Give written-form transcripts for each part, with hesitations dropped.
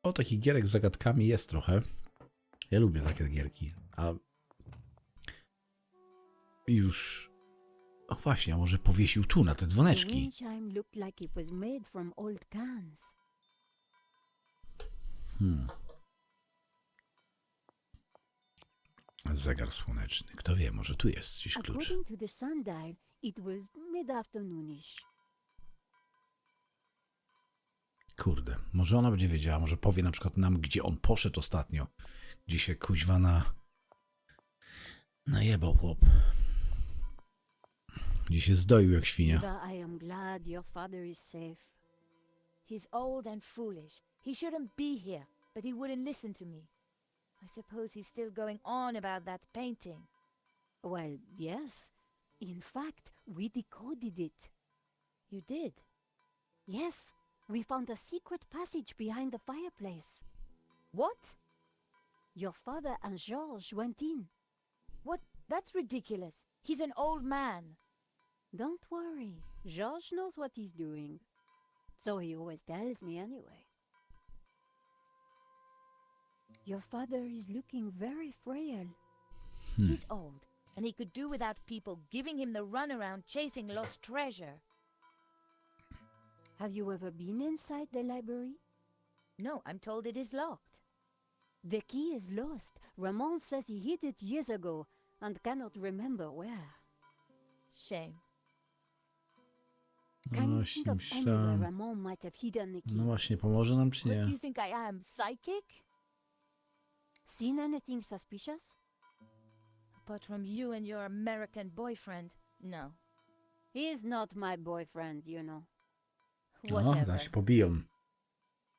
O, takich gierek z zagadkami jest trochę. Ja lubię takie gierki. A już... O właśnie, a może powiesił tu na te dzwoneczki? Zegar słoneczny. Kto wie, może tu jest gdzieś klucz. Kurde, może ona będzie wiedziała, może powie na przykład nam, gdzie on poszedł ostatnio. Gdzie się kuźwa najebał chłop. Gdzie się zdoił jak świnia. I am glad your father is safe. He's old and foolish. He shouldn't be here, but he wouldn't listen to me. I suppose he's still going on about that painting. Well, yes. In fact, we decoded it. You did? Yes. We found a secret passage behind the fireplace. What? Your father and Georges went in. What? That's ridiculous. He's an old man. Don't worry. Georges knows what he's doing. So he always tells me anyway. Your father is looking very frail. He's old, and he could do without people giving him the runaround chasing lost treasure. Have you ever been inside the library? No, I'm told it is locked. The key is lost. Ramon says he hid it years ago and cannot remember where. Shame. Can you think of anywhere Ramon might have hidden the key? No właśnie, pomoże nam czy What, do nie? you think I am, psychic? Seen anything suspicious? Apart from you and your American boyfriend, no. He's not my boyfriend, you know. O, Whatever. zaś się pobiją.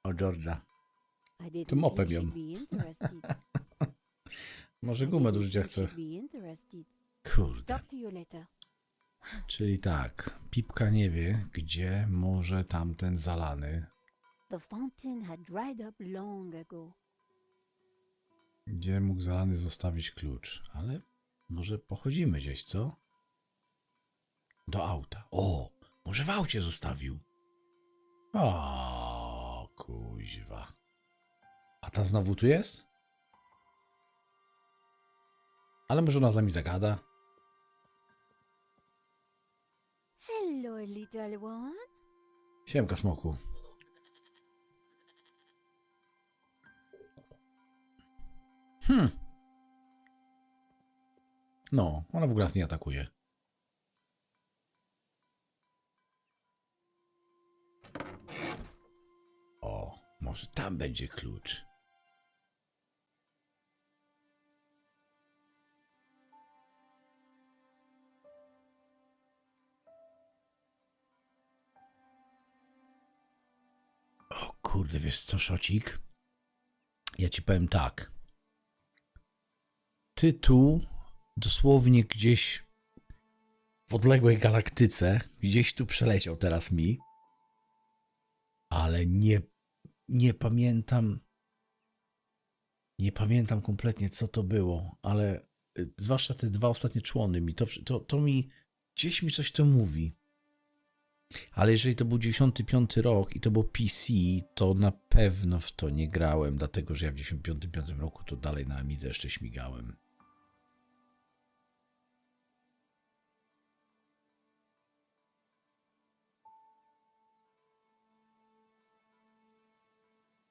O George'a. I didn't To mopem think ją. she'd be interested. Może gumę do życia chce. She'd be interested. Kurde. Talk to you later. Czyli tak, Pipka nie wie, gdzie może tamten zalany. The fountain had dried up long ago. Gdzie mógł zalany zostawić klucz. Ale może pochodzimy gdzieś, co? Do auta. O, może w aucie zostawił. O, kuźwa. A ta znowu tu jest? Ale może ona z nami zagada? Hello, little one. Siemka, smoku. No, ona w ogóle nas nie atakuje. O, może tam będzie klucz. O kurde, wiesz co, szocik? Ja ci powiem tak. Ty tu dosłownie gdzieś w odległej galaktyce, gdzieś tu przeleciał teraz mi, ale nie pamiętam, kompletnie co to było, ale zwłaszcza te dwa ostatnie człony mi, to mi, gdzieś mi coś to mówi. Ale jeżeli to był 95 rok i to był PC, to na pewno w to nie grałem, dlatego że ja w 95 roku to dalej na Amidze jeszcze śmigałem.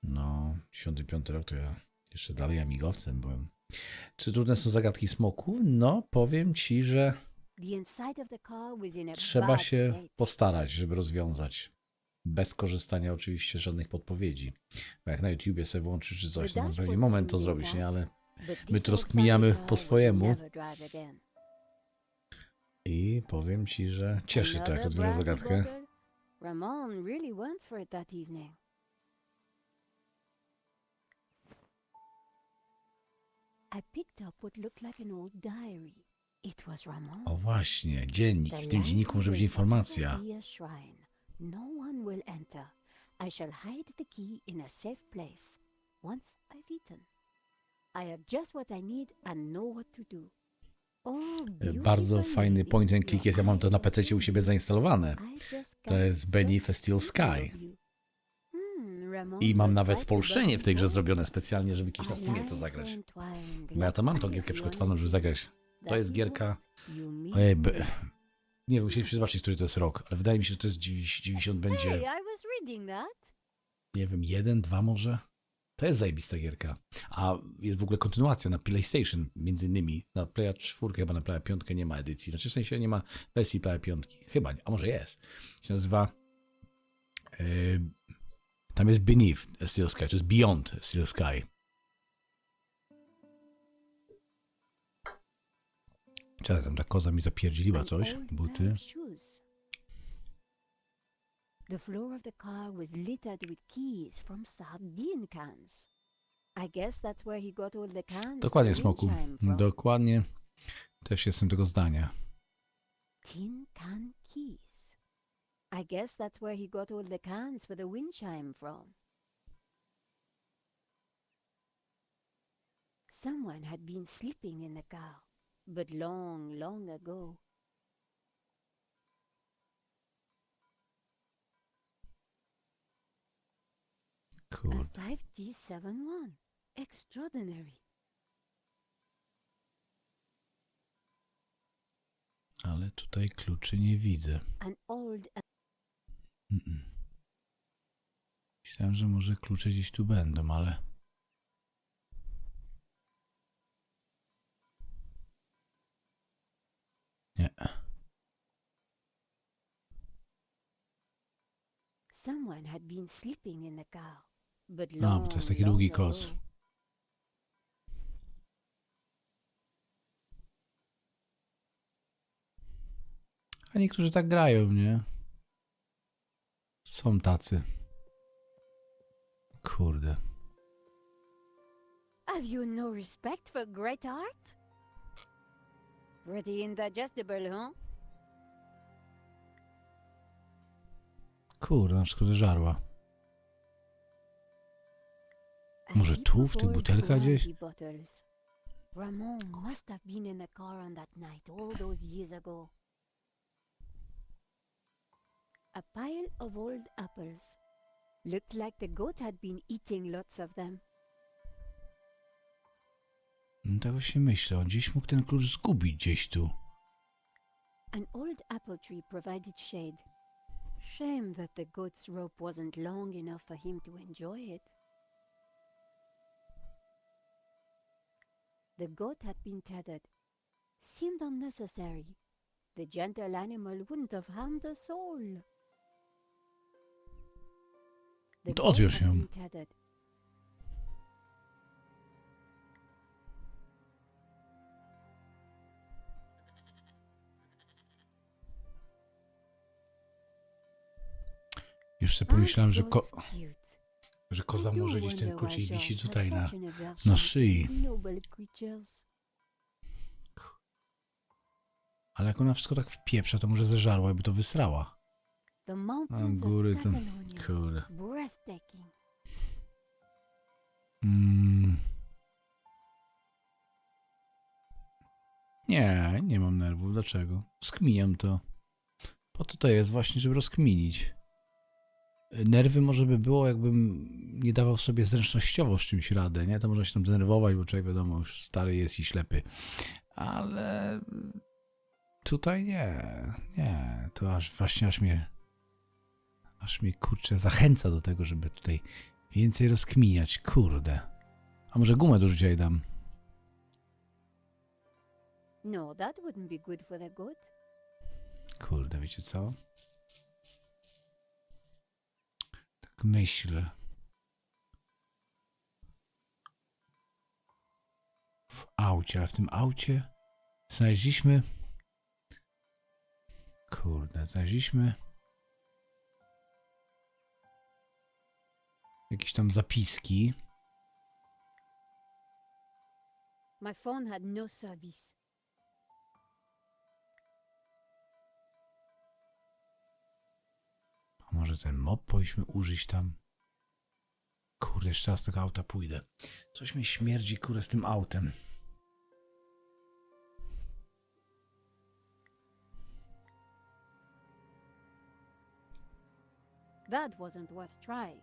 No, 95 rok to ja jeszcze dalej amigowcem byłem. Czy trudne są zagadki smoku? No, powiem ci, że trzeba się postarać, żeby rozwiązać. Bez korzystania oczywiście z żadnych podpowiedzi. Bo jak na YouTubie sobie włączysz czy coś, no pewnie moment to zrobić, nie? Ale my to rozkminiamy po swojemu. I powiem ci, że cieszy to, jak rozwiążę zagadkę. Ramon really went for it that evening. I picked up what looked like an old diary. It was Ramon. O właśnie, dziennik. W tym dzienniku może być informacja. No one will enter. I shall hide the key in a safe place. Once I've eaten. I have just what I need and know what to do. Bardzo fajny point and click jest. Ja mam to na PC u siebie zainstalowane. To jest Benny Steel Sky. I mam nawet spolszczenie w tej grze zrobione specjalnie, żeby kiedyś na Steamie to zagrać. Bo ja to mam tą gierkę przygotowaną, żeby zagrać. To jest gierka... Ojej, nie wiem, musieliśmy zobaczyć, który to jest rok, ale wydaje mi się, że to jest 90 będzie... Nie wiem, 1, 2 może? To jest zajebista gierka. A jest w ogóle kontynuacja na PlayStation, między innymi. Na Playa 4, chyba na Playa 5 nie ma edycji. Znaczy w sensie nie ma wersji Playa 5. Chyba nie, a może jest. Się nazywa... tam jest Beneath Steel Sky, to jest Beyond Steel Sky. Czekaj, tam ta koza mi zapierdzieliła coś. Buty. The floor of the car was littered with keys from sardine cans. I guess that's where he got all the cans. Dokładnie, Smoku. Dokładnie. Też jestem tego zdania. Tin can keys. I guess that's where he got all the cans for the wind chime from. Someone had been sleeping in the car, but long, long ago. Kurde. A 5D71. Extraordinary. Ale tutaj kluczy nie widzę. An old... Myślałem, że może klucze gdzieś tu będą, ale... Nie. Someone had been sleeping in the car, but A, long, bo to jest taki długi long koc. ago. A niektórzy tak grają, nie? Są tacy. Kurde. Have you no respect for great art? Pretty indigestible, huh? Kurde, na wszystko zeżarła. A Może heap tu, of w tych old butelkach gdzieś? brandy bottles. Ramon must have been in the car on that night all those years ago. A pile of old apples. Looked like the goat had been eating lots of them. No tak właśnie myślę, on gdzieś mógł ten klucz zgubić gdzieś tu. An old apple tree provided shade. Shame that the goat's rope wasn't long enough for him to enjoy it. The goat had been tethered. Seemed unnecessary. The gentle animal wouldn't have harmed a soul. The To goat odwiąż had ją. been tethered. Już sobie pomyślałem, że, Aren't goats cute? że I koza do może gdzieś ten wonder klucz why jej wisi George has tutaj such an aversion na to szyi. noble creatures. Ale jak ona wszystko tak wpieprza, to może zeżarła, jakby to wysrała. The A mountains góry of to... Catalonia. Kurde. Breathtaking. Nie, nie mam nerwów. Dlaczego? Skminiam to. Po to to jest właśnie, żeby rozkminić. Nerwy może by było, jakbym nie dawał sobie zręcznościowo z czymś radę, nie? To można się tam denerwować, bo człowiek wiadomo, już stary jest i ślepy. Ale tutaj nie. To aż mnie kurczę zachęca do tego, żeby tutaj więcej rozkminiać. Kurde. A może gumę do rzucia jej dam? No, that wouldn't be good for the goat. Kurde, wiecie co? Tak myślę. W aucie, ale w tym aucie znaleźliśmy... Kurde, znaleźliśmy... jakieś tam zapiski. My phone had no service. A może ten mop powinniśmy użyć tam? Kurde, jeszcze raz z tego auta pójdę. Coś mi śmierdzi, kurde, z tym autem. That wasn't worth trying.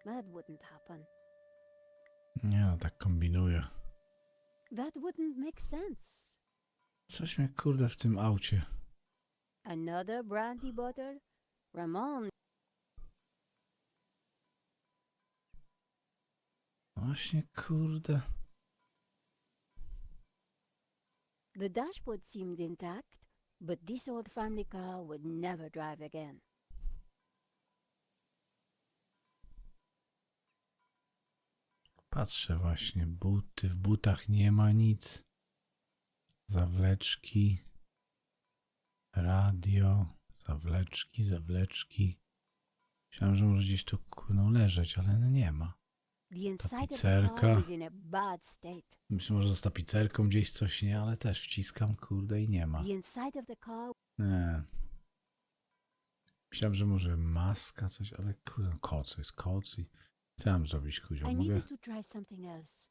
That wouldn't happen. Nie no, tak kombinuję. That wouldn't make sense. Coś mnie kurde w tym aucie. Another brandy bottle? Ramon, Właśnie kurde. the dashboard seemed intact, but this old family car would never drive again. Patrzę właśnie, buty, w butach nie ma nic. Zawleczki. Radio. Zawleczki. Myślałem, że może gdzieś tu leżeć, ale no nie ma. The inside of the Tapicerka. car was in a bad state. Myślę, może za tapicerką gdzieś coś nie, ale też wciskam kurde i nie ma. The inside of the car Nie. Myślałem, że może maska, coś, ale kurde, koc jest koc i co mam zrobić, kuzio? I Mogę? needed to try something else.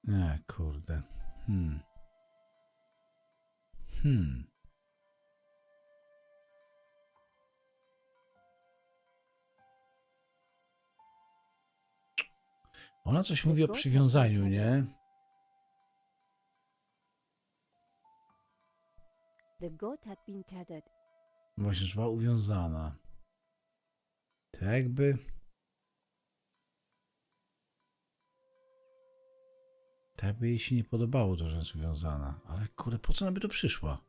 Nie, kurde. Ona coś mówi o przywiązaniu, nie? The goat had been tethered. Właśnie, że była uwiązana. Tak jakby... Tak jakby jej się nie podobało to, że jest uwiązana. Ale kurde, po co ona by tu przyszła?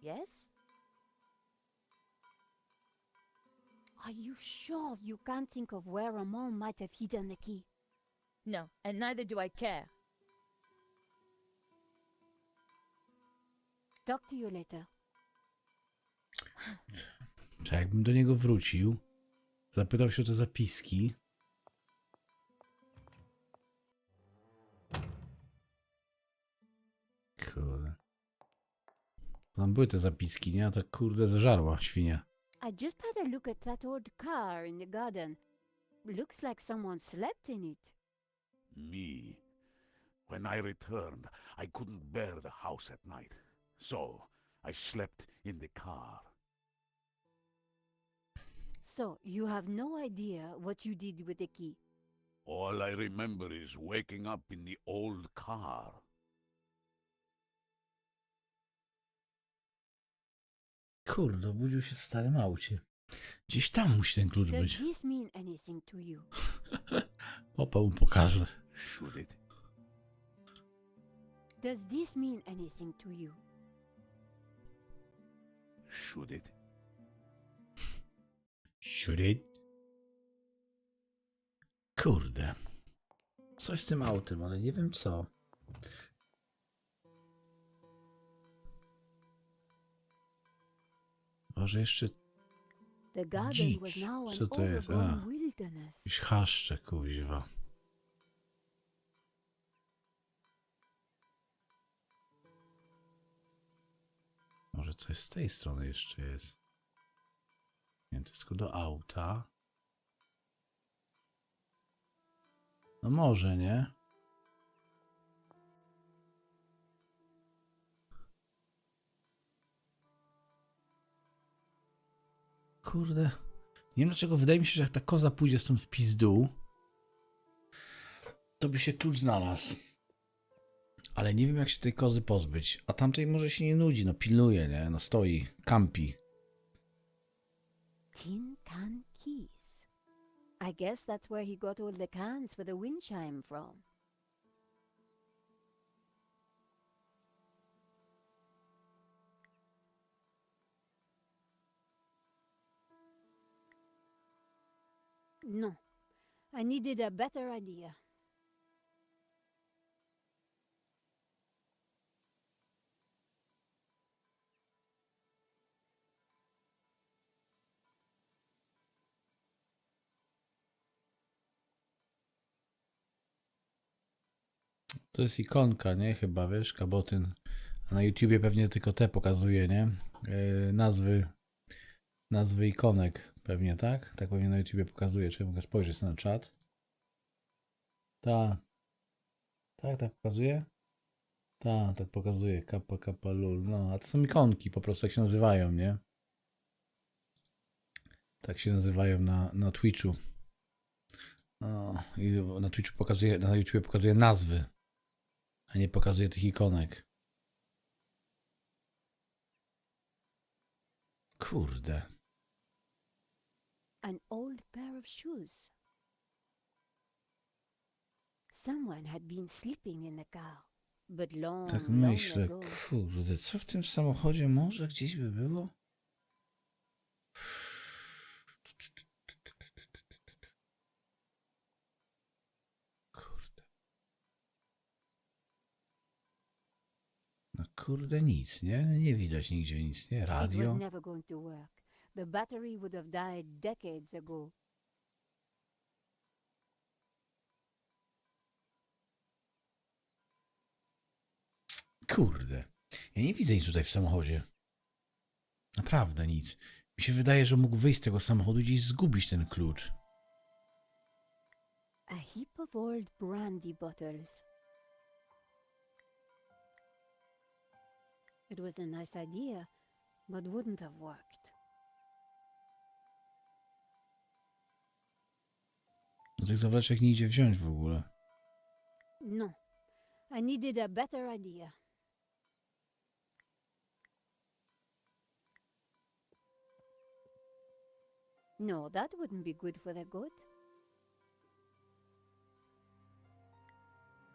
Yes? Are you sure you can't think of where Ramon might have hidden the key? No, and neither do I care. Talk to you later. Czy jakbym do niego wrócił, zapytał się o te zapiski. Kurde. Tam były te zapiski, nie? A tak kurde zażarła świnia. I just had a look at that old car in the garden. Looks like someone slept in it. Me. When I returned, I couldn't bear the house at night. So, I slept in the car. So, you have no idea what you did with the key. All I remember is waking up in the old car. Kurde, obudził się w starym aucie. Gdzieś tam musi ten klucz Does być. this mean anything to you? Opa mu pokaże. Should it? Does this mean anything to you? Should it? Should it? Kurde. Coś z tym autem, ale nie wiem co. Może jeszcze The garden dzicz. was now an Co to jest? overgrown wilderness. Jakieś chaszcze, kuźwa. Może coś z tej strony jeszcze jest. Nie, to jest tylko do auta. No może, nie? Kurde. Nie wiem dlaczego, wydaje mi się, że jak ta koza pójdzie stąd w pizdu, to by się klucz znalazł. Ale nie wiem jak się tej kozy pozbyć. A tamtej może się nie nudzi, no pilnuje, nie? No stoi, kampi. Tin can keys. I guess that's where he got all the cans for the wind chime from. No, I needed a better idea. To jest ikonka, nie? Chyba, wiesz, kabotyn. A na YouTubie pewnie tylko te pokazuje, nie? Nazwy ikonek. Pewnie, tak? Tak pewnie na YouTubie pokazuje. Czy mogę spojrzeć na czat? Tak. Tak pokazuje? Tak pokazuje. Kappa, lul. No, a to są ikonki, po prostu jak się nazywają, nie? Tak się nazywają na Twitchu. O, i na Twitchu pokazuje, na YouTubie pokazuje nazwy, a nie pokazuje tych ikonek. Kurde. An old pair of shoes. Someone had been sleeping in the car, but long, Tak long myślę, ago. kurde, co w tym samochodzie może gdzieś by było? Kurde. No kurde nic, nie? Nie widać nigdzie nic, nie? It Radio? was never going to work. The battery would have died decades ago. Kurde. Ja nie widzę nic tutaj w samochodzie. Naprawdę nic. Mi się wydaje, że mógł wyjść z tego samochodu i gdzieś zgubić ten klucz. A heap of old brandy bottles. It was a nice idea, but wouldn't have worked. No tych zawleczek nie idzie wziąć w ogóle. No, I needed a better idea. No, that wouldn't be good for the goat.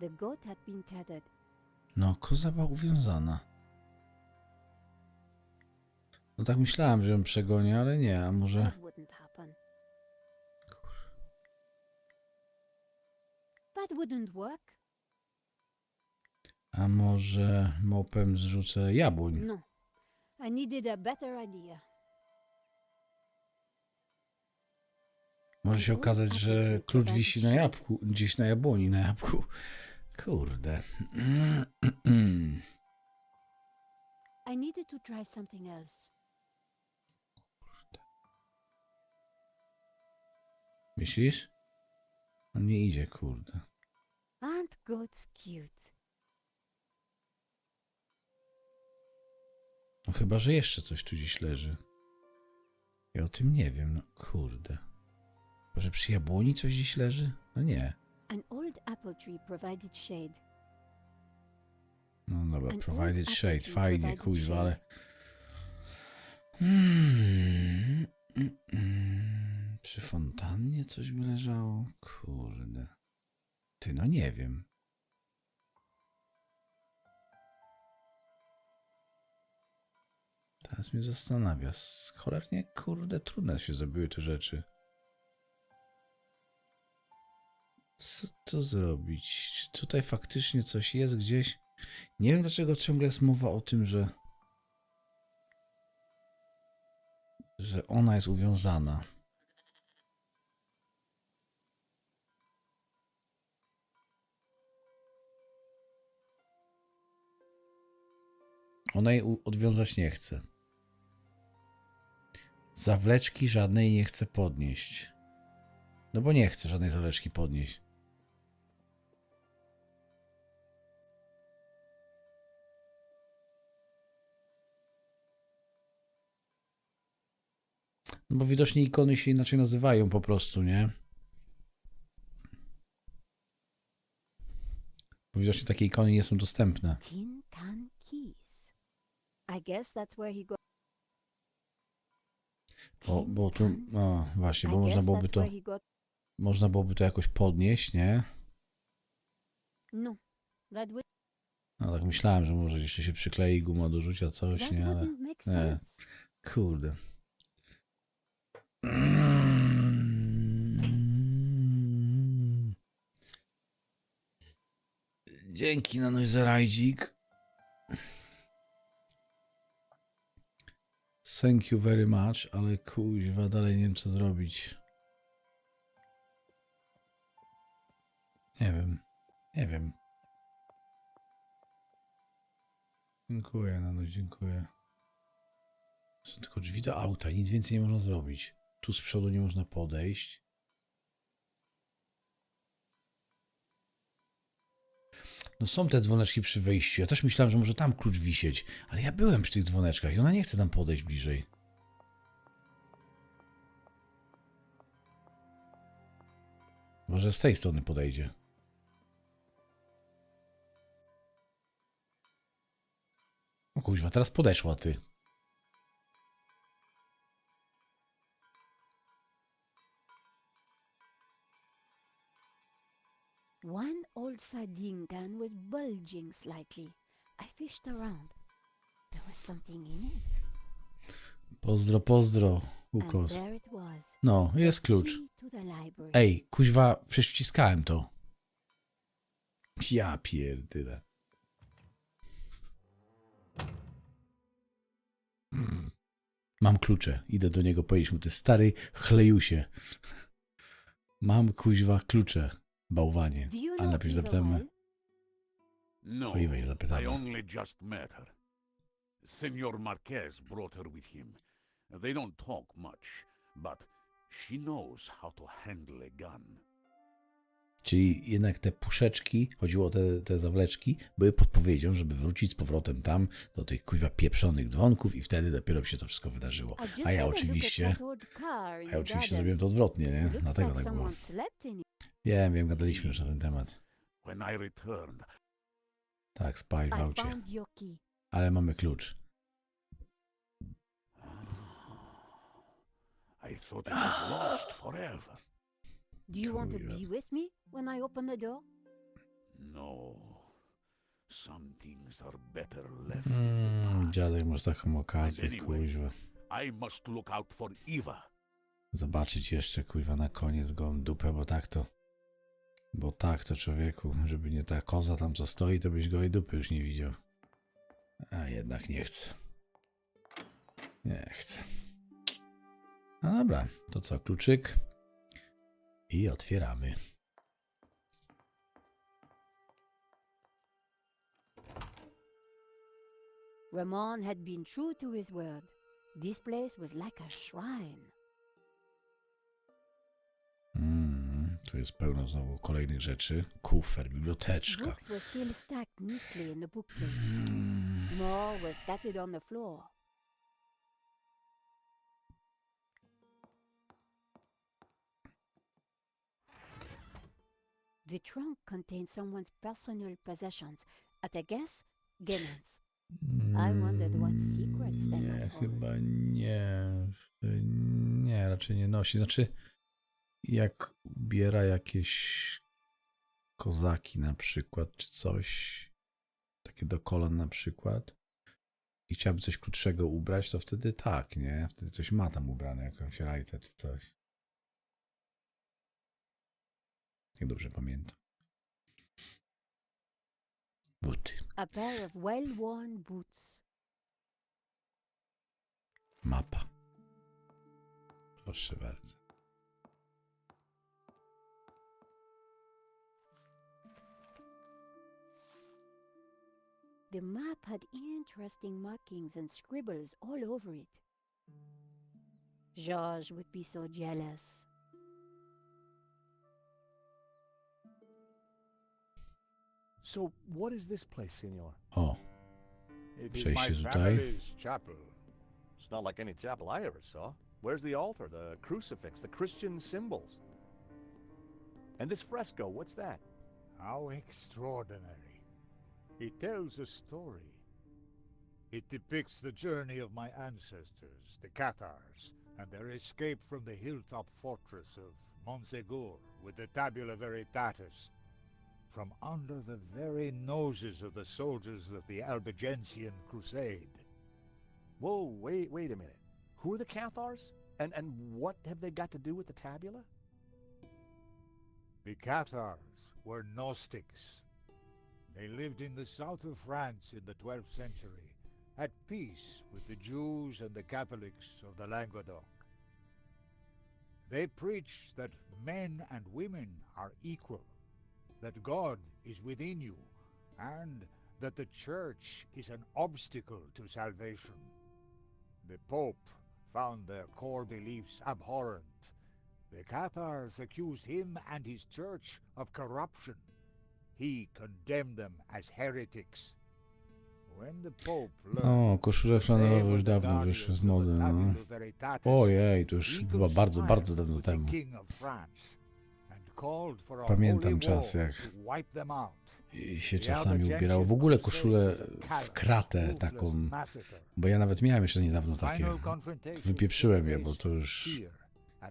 The goat had been tethered. No, koza była uwiązana. No tak myślałem, że ją przegonię, ale nie, a może... That wouldn't happen. That wouldn't work. A może mopem zrzucę jabłoń? No, I needed a better idea. Może się okazać, że klucz wisi na jabłku, gdzieś na jabłoni, na jabłku. Kurde. I needed to try something else. Myślisz? On nie idzie, kurde. Aren't goats cute? No chyba, że jeszcze coś tu gdzieś leży. Ja o tym nie wiem, no kurde. Może przy jabłoni coś gdzieś leży? No nie. An old apple tree provided shade. No dobra, An provided old shade, apple tree fajnie, provided kuźwa, shade. ale... Przy fontannie coś by leżało? Kurde. Ty, no nie wiem. Teraz mnie zastanawia. Cholernie, kurde, trudne się zrobiły te rzeczy. Co to zrobić? Czy tutaj faktycznie coś jest gdzieś? Nie wiem, dlaczego ciągle jest mowa o tym, że ona jest uwiązana. Ona jej odwiązać nie chce. Zawleczki żadnej nie chce podnieść. No bo nie chce żadnej zawleczki podnieść. No bo widocznie ikony się inaczej nazywają po prostu, nie? Bo widocznie takie ikony nie są dostępne. Tin can keys. I guess that's where he got. Bo tu, no właśnie, bo I można guess byłoby that's to, where he got. można byłoby to jakoś podnieść, nie? No, that would. No tak myślałem, że może jeszcze się przyklei guma do rzucia coś, That nie? Ale wouldn't make nie. sense. Kurde. Dzięki na noizerajdzik. Thank you very much, ale kuźwa, dalej nie wiem co zrobić. Nie wiem. Dziękuję, no dziękuję. Są tylko drzwi do auta, nic więcej nie można zrobić. Tu z przodu nie można podejść. No są te dzwoneczki przy wejściu. Ja też myślałem, że może tam klucz wisieć. Ale ja byłem przy tych dzwoneczkach i ona nie chce tam podejść bliżej. Może z tej strony podejdzie. O kuźwa, teraz podeszła ty. One old sardine can was bulging slightly. I fished around. There was something in it. Pozdro, pozdro, And ukos. there it was. No, jest klucz. Key to the library. Ej, kuźwa, przecież wciskałem to. Ja pierdyle. Mam klucze. Idę do niego powiedzieć mu, ty stary chlejusie. Mam kuźwa klucze, bałwanie. Do you Ale know najpierw Eva zapytamy. well? No, Oj, weź zapytamy. I only just met her. Senor Marquez brought her with him. They don't talk much, but she knows how to handle a gun. Czyli jednak te puszeczki, chodziło o te zawleczki, były podpowiedzią, żeby wrócić z powrotem tam do tych kuźwa pieprzonych dzwonków i wtedy dopiero by się to wszystko wydarzyło. I just A ja had a look at oczywiście, that old car in the garden. zrobiłem to odwrotnie, nie? Looks Dlatego like tak było. someone slept in it. Wiem, gadaliśmy już na ten temat. When I returned, Tak, spaj w I aucie. found your key. Ale mamy klucz. I thought it was lost forever. Do you want to Kurwa. be with me when I open the door? No, some things are better left in the past. Dziadek masz taką okazję, And anyway, kuźwa. I must look out for Eva. Zobaczyć jeszcze, kuźwa, na koniec gołą dupę, bo tak to... Bo tak to, człowieku, żeby nie ta koza tam co stoi, to byś gołej dupy już nie widział. A jednak nie chcę. Nie chcę. No dobra, to co, kluczyk? I otwieramy. Ramon had been true to his word. This place was like a shrine. Tu jest pełno znowu kolejnych rzeczy. Kufer, biblioteczka. Books were still stacked neatly in the bookcase. More were scattered on the floor. The trunk contained someone's personal possessions. At a guess, Gennan's. I wondered what secrets they Nie, might hold. chyba nie. Nie, raczej nie nosi. Znaczy, jak ubiera jakieś kozaki na przykład, czy coś, takie do kolan na przykład, i chciałby coś krótszego ubrać, to wtedy tak, nie? Wtedy coś ma tam ubrane, jakąś rajtę czy coś. Jak dobrze pamiętam. Buty. A pair of well-worn boots. Mapa. Proszę bardzo. The map had interesting markings and scribbles all over it. Georges would be so jealous. So, what is this place, senor? O, It is my przejście tutaj. family's chapel. It's not like any chapel I ever saw. Where's the altar, the crucifix, the Christian symbols? And this fresco, what's that? How extraordinary. It tells a story. It depicts the journey of my ancestors, the Cathars, and their escape from the hilltop fortress of Montsegur with the Tabula Veritatis, from under the very noses of the soldiers of the Albigensian Crusade. Whoa, wait a minute. Who are the Cathars? And what have they got to do with the tabula? The Cathars were Gnostics. They lived in the south of France in the 12th century, at peace with the Jews and the Catholics of the Languedoc. They preach that men and women are equal, that God is within you, and that the church is an obstacle to salvation. The Pope found their core beliefs abhorrent. The Cathars accused him and his church of corruption. He condemned them as heretics. When the Pope learned O, koszule flanelowe już dawno wyszły z mody, no. Ojej, to już chyba bardzo, bardzo dawno temu. Pamiętam czas, jak się czasami ubierało. W ogóle koszulę w kratę taką, bo ja nawet miałem jeszcze niedawno takie. Wypieprzyłem je, bo to już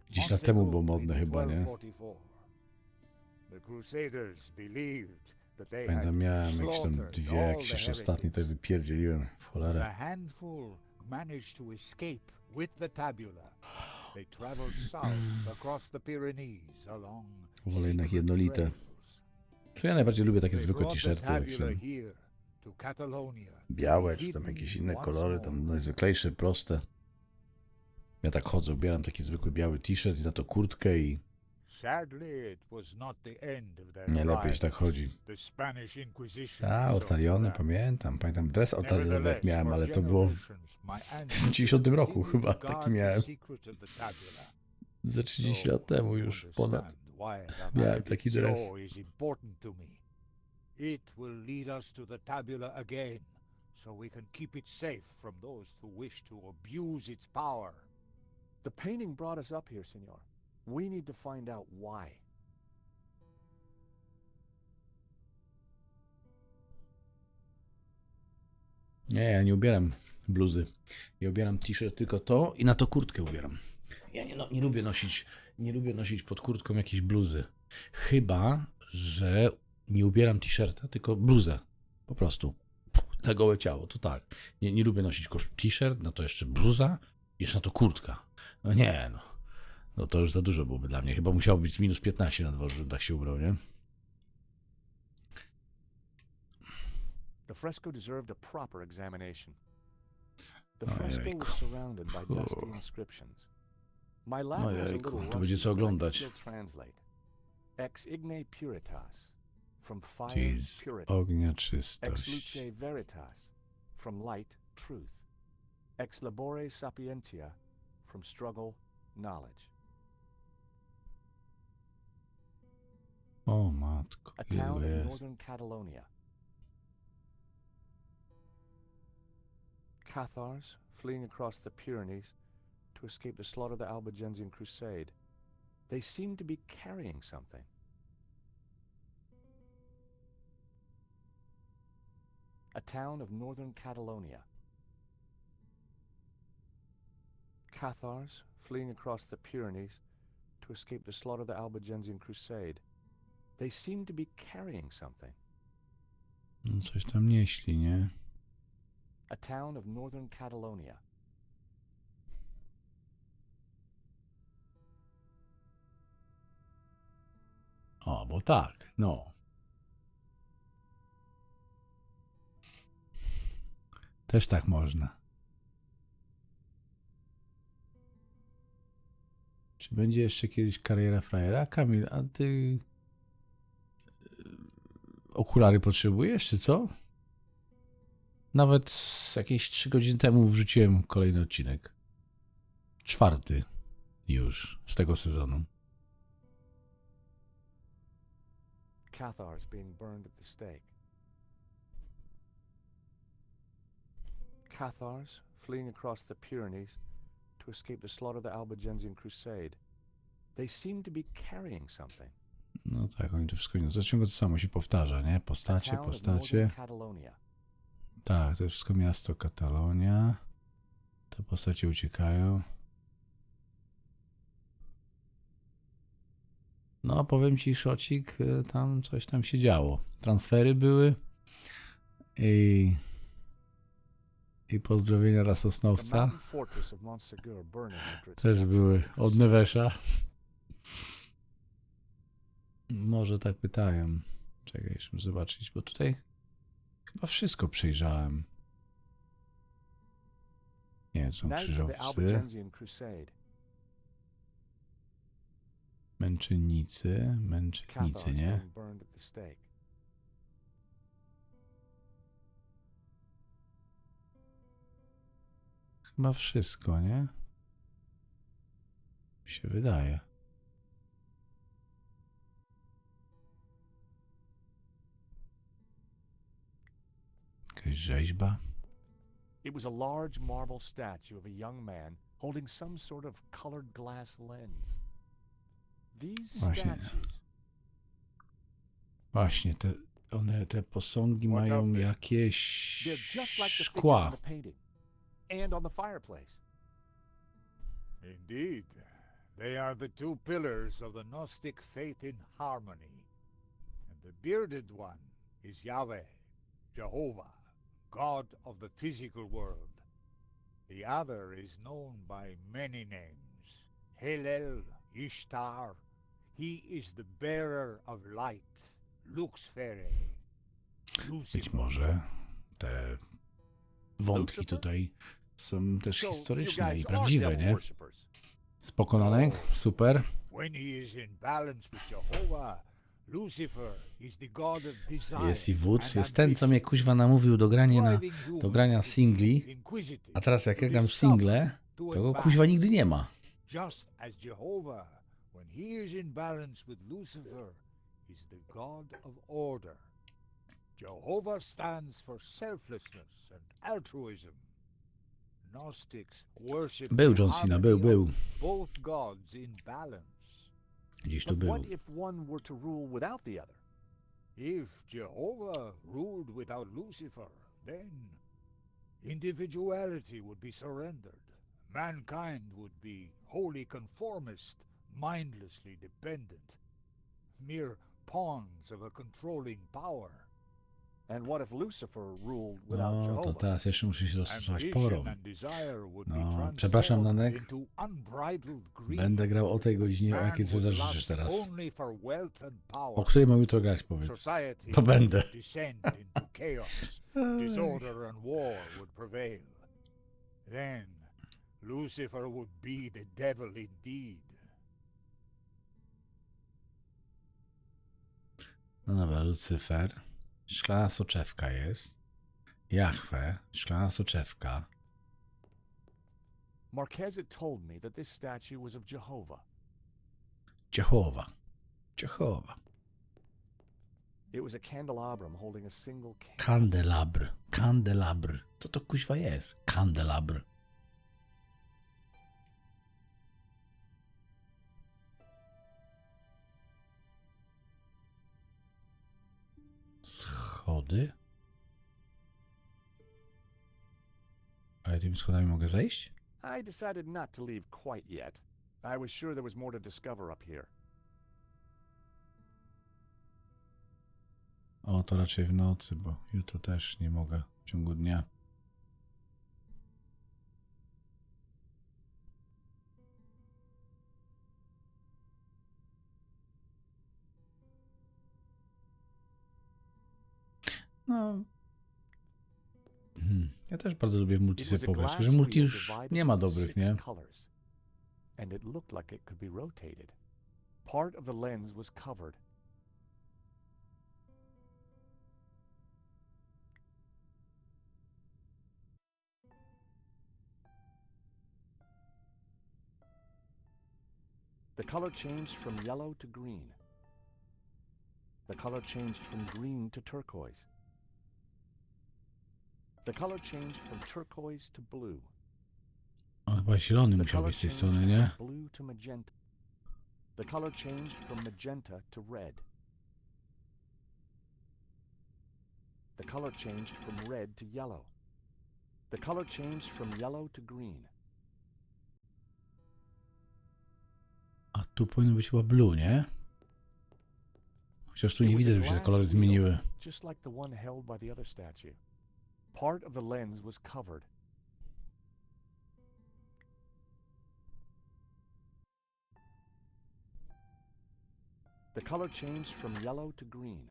10 lat temu było modne chyba, nie? Pamiętam, miałem jakieś tam dwie, jakieś jeszcze ostatnie, to wypierdzieliłem w cholerę. Wolę jednak jednolite. Co ja najbardziej lubię takie zwykłe t-shirty, jakieś tam białe, czy tam jakieś inne kolory, tam najzwyklejsze, proste. Ja tak chodzę, ubieram taki zwykły biały t-shirt i na to kurtkę i nie lepiej się tak chodzi. Ortaliony, pamiętam dres ortalionowy jak miałem, ale to było w 90 roku chyba, taki miałem. Ze 30 lat temu już ponad miałem taki dres. It will lead us to the tabula again, so we can keep it safe from those who wish to abuse its power. The painting brought us up here, senor. We need to find out why. Nie, ja nie ubieram bluzy. Ja ubieram t-shirt tylko to i na to kurtkę ubieram. Ja nie lubię nosić pod kurtką jakieś bluzy. Chyba, że nie ubieram t-shirta, tylko bluzę. Po prostu. Na gołe ciało, to tak. Nie lubię nosić t-shirt, na to jeszcze bluza, jeszcze na to kurtka. No nie, no. No to już za dużo byłoby dla mnie. Chyba musiało być minus 15 na dworze, żebym tak się ubrał, nie? The fresco deserved a proper examination. The fresco was surrounded by dusty inscriptions. My lab was a little to będzie co oglądać. Ex igne puritas, from fire Jeez, purity. ognia Ex czystość. luce veritas, from light truth. Ex labore sapientia, from struggle knowledge. O matko, A town ilu in jest. northern Catalonia. Cathars, fleeing across the Pyrenees to escape the slaughter of the Albigensian Crusade. They seem to be carrying something. A town of northern Catalonia. Cathars, fleeing across the Pyrenees to escape the slaughter of the Albigensian Crusade. They seem to be carrying something. No coś tam nieśli, nie? A town of northern Catalonia. O, bo tak, no. Też tak można. Czy będzie jeszcze kiedyś kariera frajera? Kamil, a ty okulary potrzebujesz, czy co? Nawet jakieś 3 godziny temu wrzuciłem kolejny odcinek. 4. już z tego sezonu. Cathars being burned at the stake. Cathars, fleeing across the Pyrenees to escape the slaughter of the Albigensian Crusade. They seem to be carrying something. No tak, oni to wszystko nie. Ciągle to samo się powtarza, nie? Postacie. Tak, to jest wszystko miasto Katalonia. Te postacie uciekają. No, powiem ci, Szocik, tam coś tam się działo. Transfery były i pozdrowienia dla Sosnowca. Też były od Nevesza. Może tak pytają. Czekaj, żeby zobaczyć, bo tutaj chyba wszystko przejrzałem. Nie, są krzyżowcy. Męczennicy, nie? chyba wszystko, nie? Mi się wydaje. Jakaś rzeźba. It was a large marble statue of a young man holding some sort of colored glass lens. These statues. Właśnie, te posągi mają jakieś They're just like the figures in szkła. the painting and on the fireplace. Indeed, they are the two pillars of the Gnostic faith in harmony. And the bearded one is Yahweh, Jehovah, God of the physical world. The other is known by many names. Hillel, Ishtar. He is the bearer of light, Luxfere. Być może te wątki tutaj są też historyczne i prawdziwe, nie? Spokonanek, super. When he is in balance with Jehovah, Lucifer is the god of desire. Jest i wódz, jest ten, co mnie kuźwa namówił do grania singli, a teraz jak ja gram single, to go kuźwa nigdy nie ma. Just as Jehovah, when he is in balance with Lucifer, is the god of order. Jehovah stands for selflessness and altruism. Gnostics worship Był John Cena, był. both gods in balance. Gdzieś tu But był. what if one were to rule without the other? If Jehovah ruled without Lucifer, then individuality would be surrendered. Mankind would be wholly conformist, mindlessly dependent, mere pawns of a controlling power. And what if Lucifer ruled without No, to Jehovah? teraz jeszcze muszę się dostosować porą. Ambition and desire would be No, przepraszam, transformed Nanek. into unbridled greed. Będę grał o tej godzinie, o Man jakiej sobie would zażyczysz lust teraz. only for wealth and power. O której mam jutro grać, powiedz. Society To będę. would descend into chaos. Disorder and war would prevail. Then Lucifer would be the devil indeed. No dobra, Lucyfer. Szklana soczewka jest. Jahwe. Szklana soczewka. Marquez had told me that this statue was of Jehovah. Jehowa. It was a candelabrum holding a single candle. Kandelabr. Co to kuźwa jest? Kandelabr. Schody? A ja tymi schodami mogę zejść? I decided not to leave quite yet. I was sure there was more to discover up here. O, to raczej w nocy, bo jutro też nie mogę w ciągu dnia. No. Ja też bardzo lubię w multi It sobie was a pograć, glass że multi wheel już divided nie ma into dobrych, 6 nie? colors, and it looked like it could be rotated. Part of the lens was covered. The color changed from yellow to green. The color changed from green to turquoise. The color changed from turquoise to blue. O, chyba zielony The musiał color być z tej changed strony, nie? from blue to magenta. The color changed from magenta to red. The color changed from red to yellow. The color changed from yellow to green. A tu powinno być chyba blue, nie? Chociaż tu nie It was widzę, a żeby się te glass kolory wheel, zmieniły. just like the one held by the other statue. Part of the lens was covered. The color changed from yellow to green.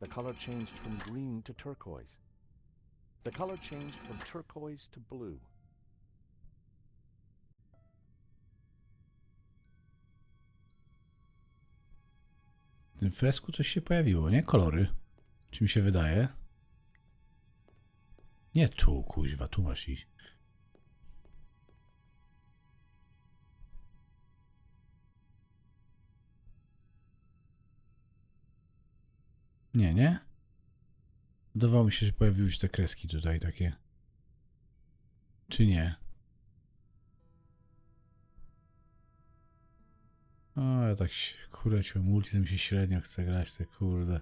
The color changed from green to turquoise. The color changed from turquoise to blue. W tym fresku coś się pojawiło, nie? Kolory. Czy mi się wydaje? Nie tu, kuźwa, tu masz iść. Nie, nie? Wydawało mi się, że pojawiły się te kreski tutaj takie. Czy nie? O, ja tak kurde, multi to mi się średnio chce grać, te kurde.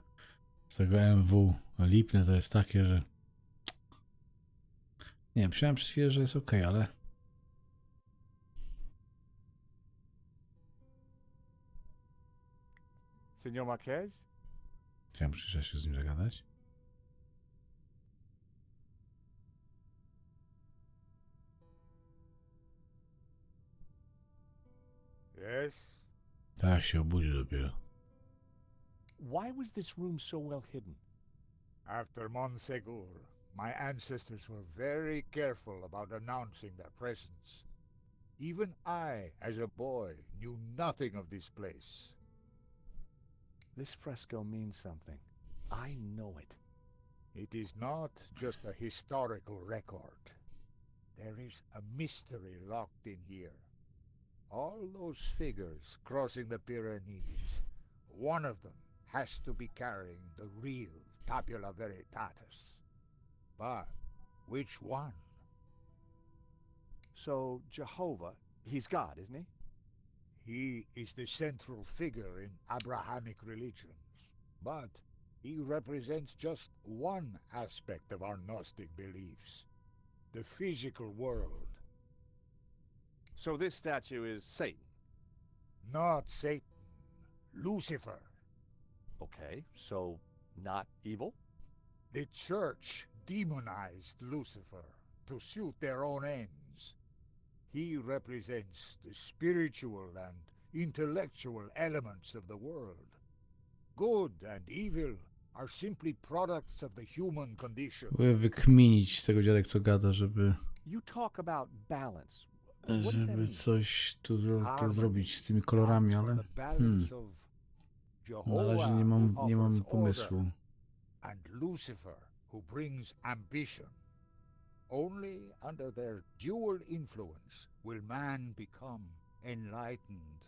Z tego MW lipne to jest takie, że... Nie wiem, myślałem przez chwilę, że jest ok, ale... Senor Marquez? Ja muszę się z nim zagadać. Yes? Tak, się obudził dopiero. Why was this room so well hidden? After Monsegur, my ancestors were very careful about announcing their presence. Even I, as a boy, knew nothing of this place. This fresco means something. I know it. It is not just a historical record. There is a mystery locked in here. All those figures crossing the Pyrenees, one of them has to be carrying the real Tabula Veritatis. But which one? So, Jehovah, he's God, isn't he? He is the central figure in Abrahamic religions, but he represents just one aspect of our Gnostic beliefs, the physical world. So this statue is Satan. Not Satan, Lucifer. Okay, so not evil? The church demonized Lucifer to suit their own ends. He represents the spiritual and intellectual elements of the world. Good and evil are simply products of the human condition. Próbuję wykminić z tego dziadek, co gada, żeby You talk about balance. What does that żeby mean? coś tu Harmony zrobić z tymi kolorami, comes ale from the balance of na razie Jehovah, nie who mam offers pomysłu. order, and Lucifer, who brings ambition. Only under their dual influence will man become enlightened.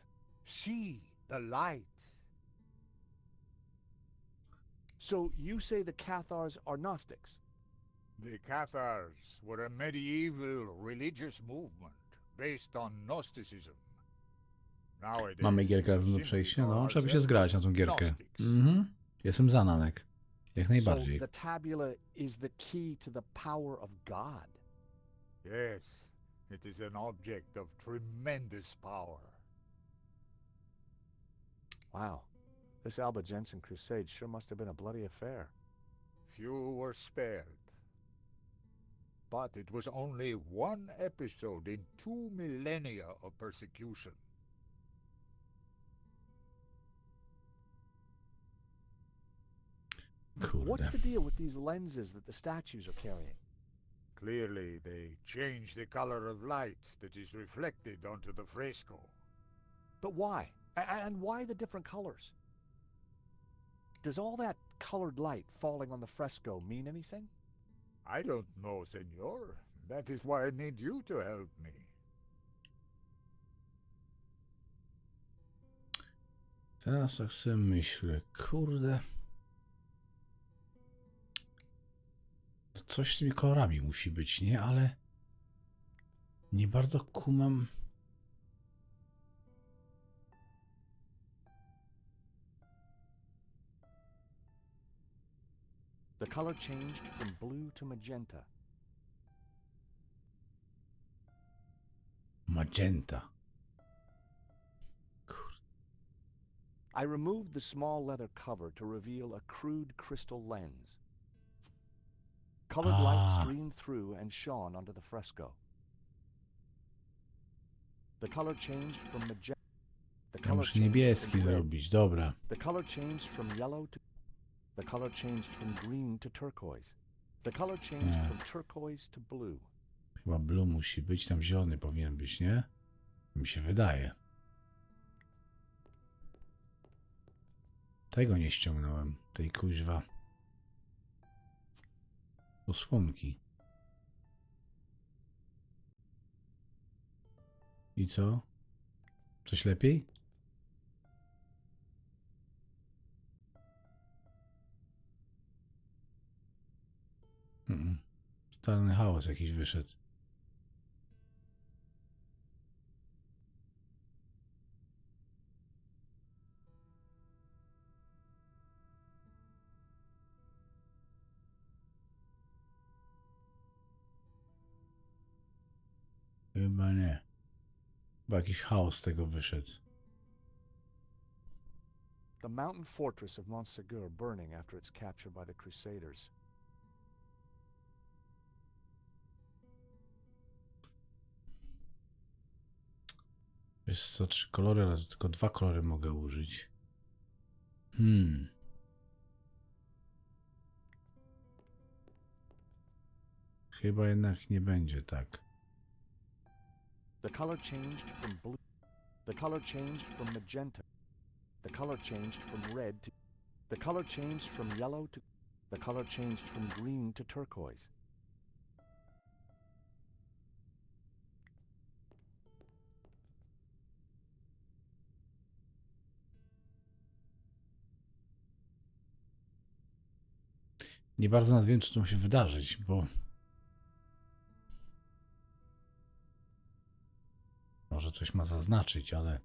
See the light. So you say the Cathars are Gnostics? The Cathars were a medieval religious movement based on Gnosticism. Nowadays, Mamy gierkę we razem do simply przejścia? call No, trzeba by się ourselves zgrać na tą gierkę. Gnostics. Jestem za, Nanek. Jak So najbardziej. the tabula is the key to the power of God. Yes, it is an object of tremendous power. Wow. This Alba Jensen crusade sure must have been a bloody affair. Few were spared. But it was only one episode in 2 millennia of persecution. What's Kurde. the deal with these lenses that the statues are carrying? Clearly, they change the color of light that is reflected onto the fresco. But why? And why the different colors? Does all that colored light falling on the fresco mean anything? I don't know, senor. That is why I need you to help me. Teraz tak sobie myślę, kurde. To coś z tymi kolorami musi być, nie? Ale nie bardzo kumam. The color changed from blue to magenta. Magenta. I removed the small leather cover to reveal a crude crystal lens. Colored light streamed through and shone onto the fresco. The color changed from magenta. Ja muszę niebieski zrobić, dobra. The color changed from yellow to... The color changed from green to turquoise. The color changed from turquoise to blue. Chyba blue musi być, tam zielony powinien być, nie? Mi się wydaje. Tego nie ściągnąłem, tej kuźwa osłonki. I co? Coś lepiej? Totalny chaos jakiś wyszedł. Chyba nie. Chyba jakiś chaos z tego wyszedł. The mountain fortress of Montségur burning after its capture by the Crusaders. Jest co 3 kolory, ale tylko 2 kolory mogę użyć. Chyba jednak nie będzie tak. The color changed from blue. The color changed from magenta. The color changed from red to... The color changed from yellow to... The color changed from green to turquoise. Nie bardzo nawet wiem, co tu musi wydarzyć, bo... Może coś ma zaznaczyć, ale...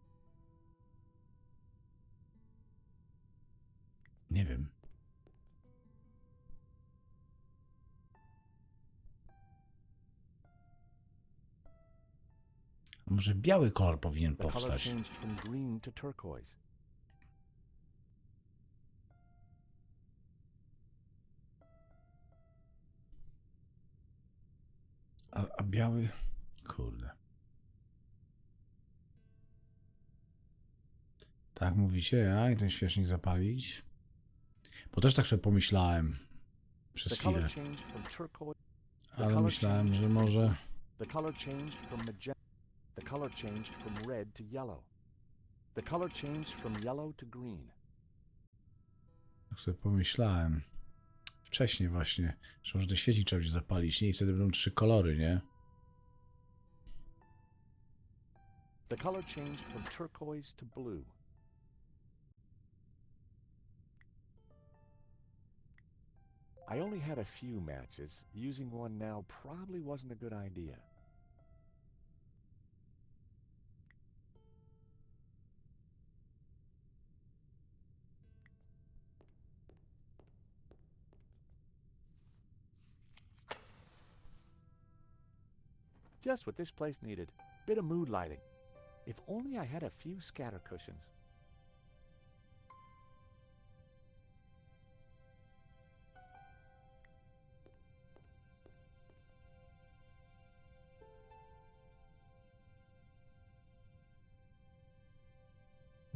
Nie wiem. A może biały kolor powinien The color powstać? changed from green to turquoise. A biały? Kurde. Tak mówicie, a i ten świecznik zapalić? Bo też tak sobie pomyślałem przez The color chwilę. changed from turquoise. Ale myślałem, że może... The color changed from magenta. The color changed from red to yellow. The color changed from yellow to green. Tak sobie pomyślałem. Wcześniej właśnie, że może ten świecznik trzeba będzie zapalić, nie? I wtedy będą 3 kolory, nie? The color changed from turquoise to blue. I only had a few matches. Using one now probably wasn't a good idea. Just what this place needed. Bit of mood lighting. If only I had a few scatter cushions.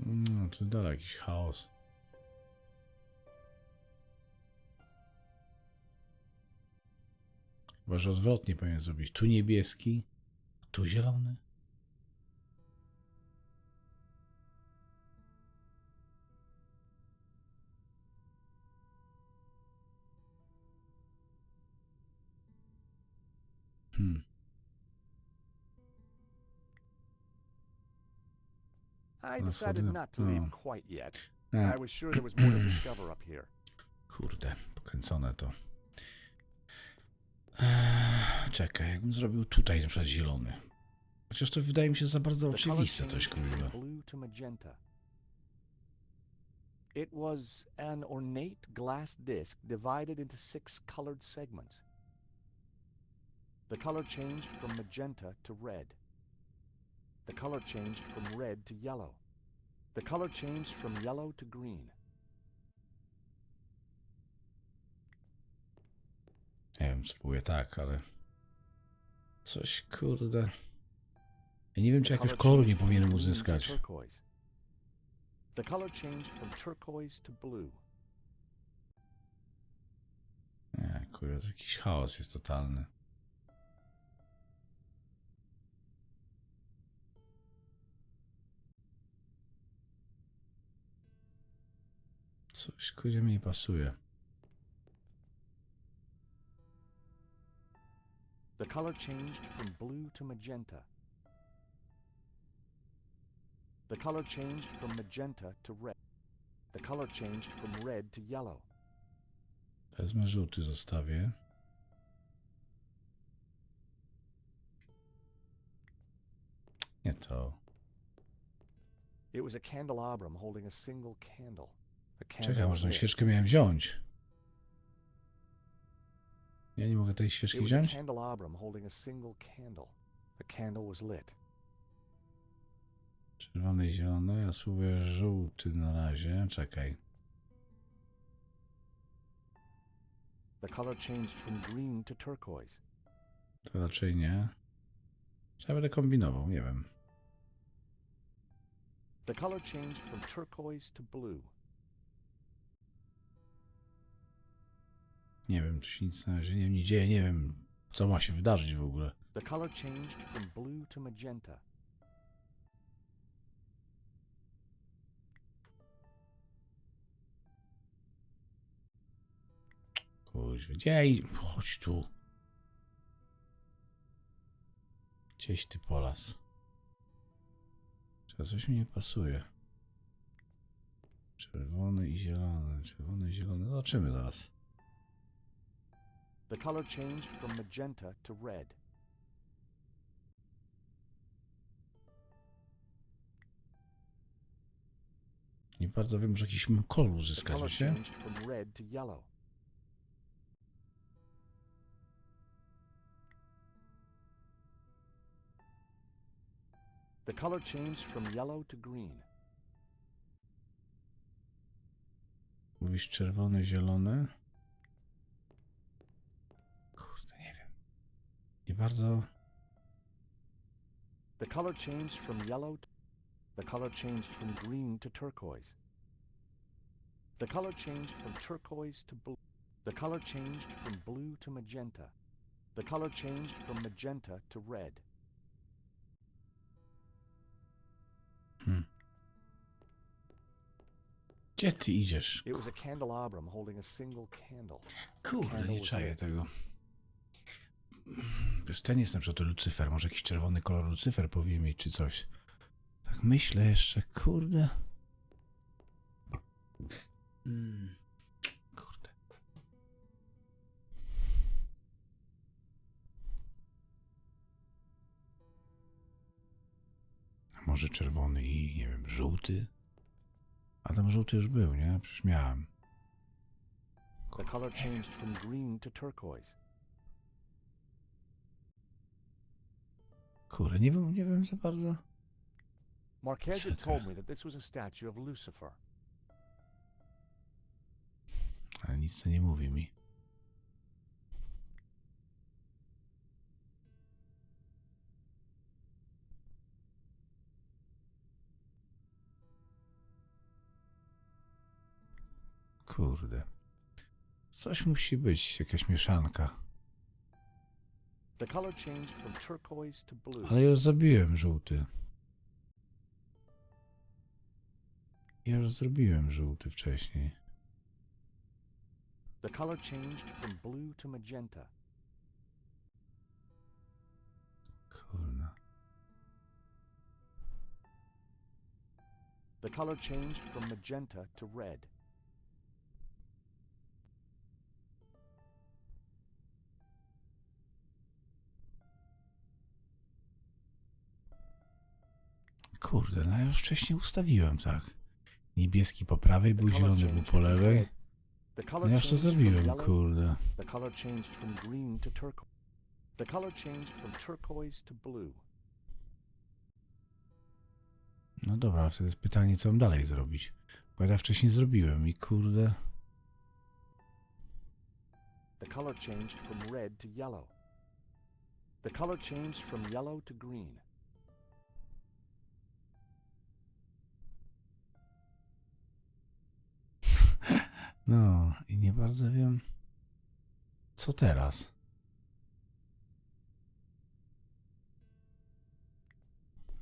No, to jest dalej jakiś chaos. Chyba, że odwrotnie powinien zrobić. Tu niebieski, a tu zielony. I Na decided schody, not to no. leave quite yet. A, I was sure there was more to discover up here. kurde, pokręcone to. Czekaj, jakbym zrobił tutaj na przykład zielony. Chociaż to wydaje mi się za bardzo The color oczywiste coś, changed from kurde. blue to magenta. It was an ornate glass disc divided into 6 colored segments. The color changed from magenta to red. The color changed from red to yellow. The color changed from yellow to green. Nie wiem, spróbuję tak, ale... Coś, kurde... Ja nie wiem, czy The jakiegoś color koloru nie changed from powinienem green to uzyskać. turquoise. The color changed from turquoise to blue. Nie, kurde, to jakiś chaos jest totalny. Coś, kurde, mi nie pasuje. The color changed from blue to magenta. The color changed from magenta to red. The color changed from red to yellow. Wezmę żółty, zostawię. Nie to. It was a candelabrum holding a single candle. The candle Czekaj, was może tą lit. świeczkę miałem wziąć. Ja nie mogę tej It świeczki was a wziąć? candelabrum holding a single candle. The candle was lit. Czerwone i zielone. Ja spróbuję żółty na razie. Czekaj. The color changed from green to turquoise. To raczej nie. Czy ja będę kombinował? Nie wiem. The color changed from turquoise to blue. Nie wiem, tu się nic na razie nie dzieje. Nie wiem, co ma się wydarzyć w ogóle. The color changed from blue to magenta. Kuźwa, gdzie? Chodź tu. Gdzieś ty polas. Coś mi nie pasuje. Czerwony i zielony. Czerwony i zielony. Zobaczymy zaraz. The color changed from magenta to red. Nie bardzo wiem, że jakiś mam kolor The uzyskać, color wiecie? changed from red to yellow. The color changed from yellow to green. Mówisz czerwony, zielony? Kurde, nie wiem. Nie bardzo... The color changed from yellow to... The color changed from green to turquoise. The color changed from turquoise to blue. The color changed from blue to magenta. The color changed from magenta to red. Gdzie ty idziesz? It was a candelabrum holding a single candle. Kurde, nie czaję tego. Wiesz, ten jest na przykład to Lucyfer. Może jakiś czerwony kolor Lucyfer powinien mieć, czy coś. Tak myślę jeszcze, kurde. Kurde. A może czerwony i, nie wiem, żółty? A tam żółty już był, nie? Przecież miałem. The color changed from green to turquoise. Kurde, nie wiem za bardzo. Marquez had Czekaj. told me that this was a statue of Lucifer. Ale nic to nie mówi mi. Kurde. Coś musi być, jakaś mieszanka. The color changed from turquoise to blue. Ale już zrobiłem żółty. Ja już zrobiłem żółty wcześniej. The color changed from blue to magenta. Kurna. The color changed from magenta to red. Kurde, no ja już wcześniej ustawiłem, tak. Niebieski po prawej The był, color zielony był changed po from lewej. red. The No color ja już to changed from zrobiłem, yellow. kurde. The color changed from green to turquoise. The color changed from turquoise to blue. No dobra, ale wtedy jest pytanie, co mam dalej zrobić. Bo ja wcześniej zrobiłem i kurde... The color changed from red to yellow. The color changed from yellow to green. No i nie bardzo wiem, co teraz.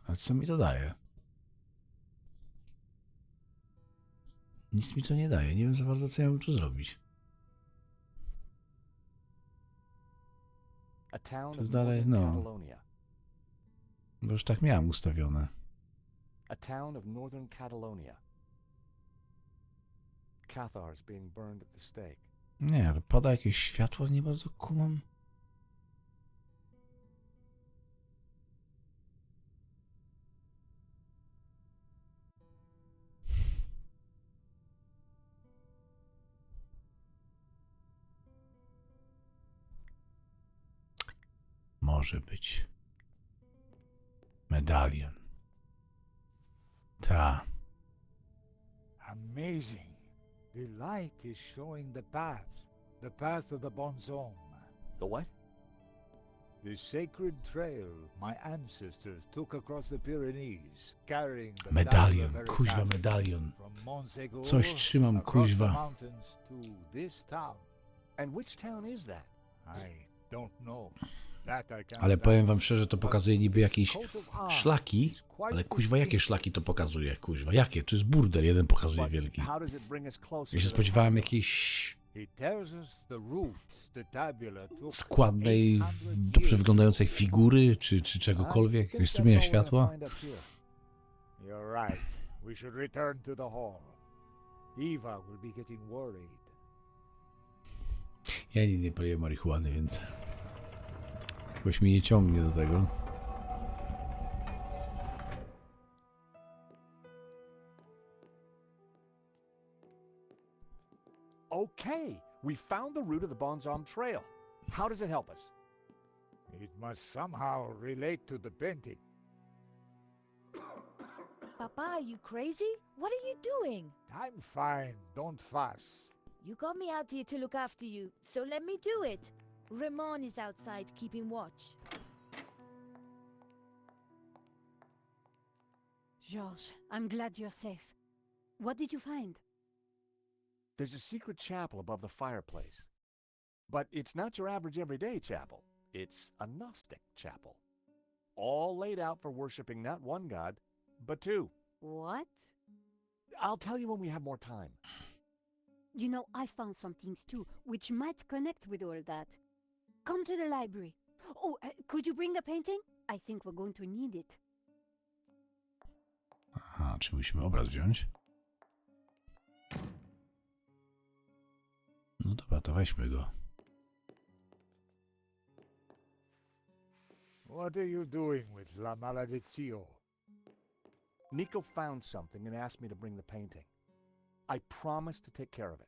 Ale co mi to daje? Nic mi to nie daje. Nie wiem za bardzo, co ja mam tu zrobić. A town To of jest dalej, northern no. Catalonia. Bo już tak miałem ustawione. A town of northern Catalonia. Cathars being burned at the stake. Nie, to pada jakieś światło, nie bardzo kumam. może być? Medalion. Ta. Amazing. The light is showing the path of the bonzome. The what? The sacred trail my ancestors took across the Pyrenees, carrying the Medalion, tabular kuźwa veritas medalion. from Montségur Coś trzymam, across the kuźwa. mountains to this town. And which town is that? I don't know. That I can't Ale powiem wam answer. szczerze, to pokazuje niby jakieś Coat of arms szlaki, is quite ale kuźwa jakie distinct. szlaki to pokazuje, kuźwa, jakie? To jest burdel, jeden pokazuje But wielki. how does it bring us closer Ja się to the spodziewałem town? jakiejś It tells us the route the tabula took składnej, 800 dobrze years wyglądającej figury, czy I czegokolwiek, think jakiegoś that's strumienia all we're gonna światła. find up here. You're right. We should return to the hall. Eva will be getting worried. Ja nie paliłem marihuany, więc jakoś mnie nie ciągnie do tego. Okay, we found the route of the Bonzom Trail. How does it help us? It must somehow relate to the painting. Papa, are you crazy? What are you doing? I'm fine. Don't fuss. You got me out here to look after you, so let me do it. Ramon is outside keeping watch. George, I'm glad you're safe. What did you find? There's a secret chapel above the fireplace. But it's not your average everyday chapel. It's a Gnostic chapel. All laid out for worshiping not one god, but two. What? I'll tell you when we have more time. You know, I found some things too, which might connect with all that. Come to the library. Oh, could you bring the painting? I think we're going to need it. Aha, czy musimy obraz wziąć? No dobra, to weźmy go. What are you doing with La Maledizio? Nico found something and asked me to bring the painting. I promised to take care of it.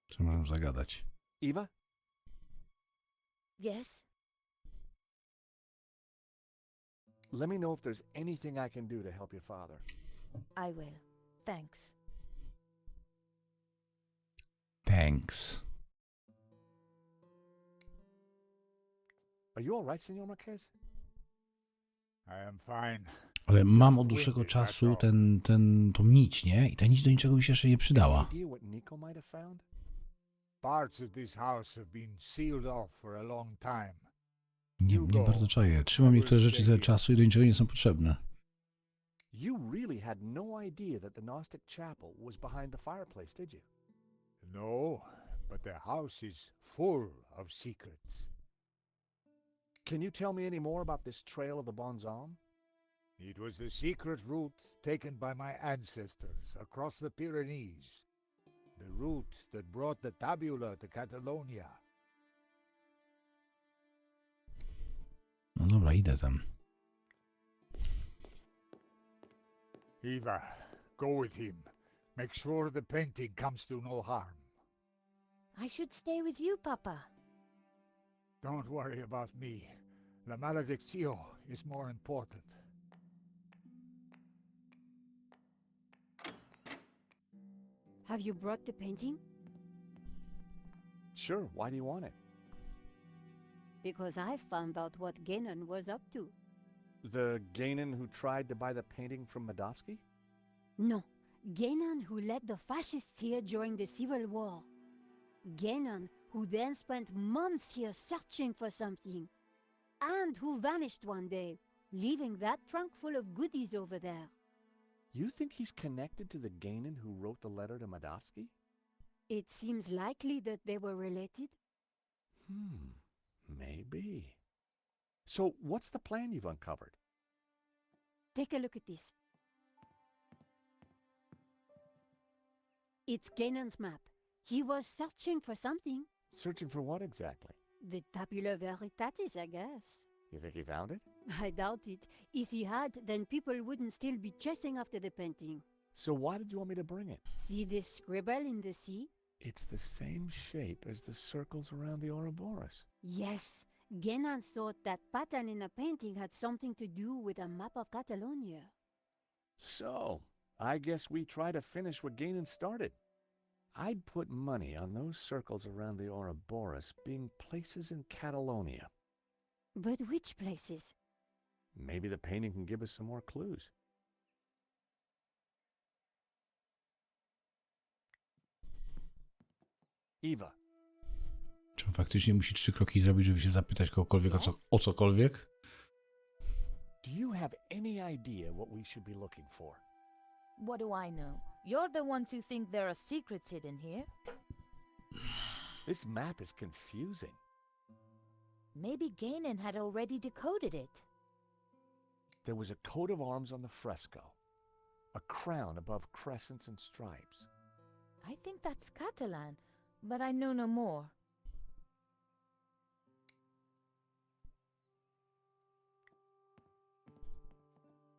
Co możemy zagadać? Eva? Yes? Let me know if there's anything I can do to help your father. I will. Thanks. Thanks. Are you all right, Senor Marquez? I am fine. Ale mam od dłuższego czasu tą nić, nie? I ta nić do niczego mi się jeszcze nie przydała. Any idea what Nico might have found? Parts of this house have been sealed off for a long time. Nie bardzo czaję. Trzymam niektóre rzeczy tyle czasu i do niczego nie są potrzebne. You really had no idea that the Gnostic chapel was behind the fireplace, did you? No, but the house is full of secrets. Can you tell me any more about this trail of the Bonzom? It was the secret route taken by my ancestors across the Pyrenees. The route that brought the tabula to Catalonia. No dobra, idę tam. Eva, go with him. Make sure the painting comes to no harm. I should stay with you, Papa. Don't worry about me. La Malediccio is more important. Have you brought the painting? Sure, why do you want it? Because I found out what Genon was up to. The Gainan who tried to buy the painting from Madovsky? No, Genon who led the fascists here during the Civil War. Genon who then spent months here searching for something. And who vanished one day, leaving that trunk full of goodies over there. You think he's connected to the Gainan who wrote the letter to Madovsky? It seems likely that they were related. Maybe. So what's the plan you've uncovered? Take a look at this. It's Genon's map. He was searching for something. Searching for what exactly? The tabula veritatis, I guess. You think he found it? I doubt it. If he had, then people wouldn't still be chasing after the painting. So why did you want me to bring it? See this scribble in the sea? It's the same shape as the circles around the Ouroboros. Yes, Genan thought that pattern in the painting had something to do with a map of Catalonia. So, I guess we try to finish what Ganon started. I'd put money on those circles around the Ouroboros being places in Catalonia. But which places? Maybe the painting can give us some more clues. Eva, Czy on faktycznie musi 3 kroki zrobić, żeby się zapytać kogokolwiek o cokolwiek? do you have any idea what we should be looking for? What do I know? You're the ones who think there are secrets hidden here. This map is confusing. Maybe Ganon had already decoded it. There was a coat of arms on the fresco, a crown above crescents and stripes. I think that's Catalan, but I know no more.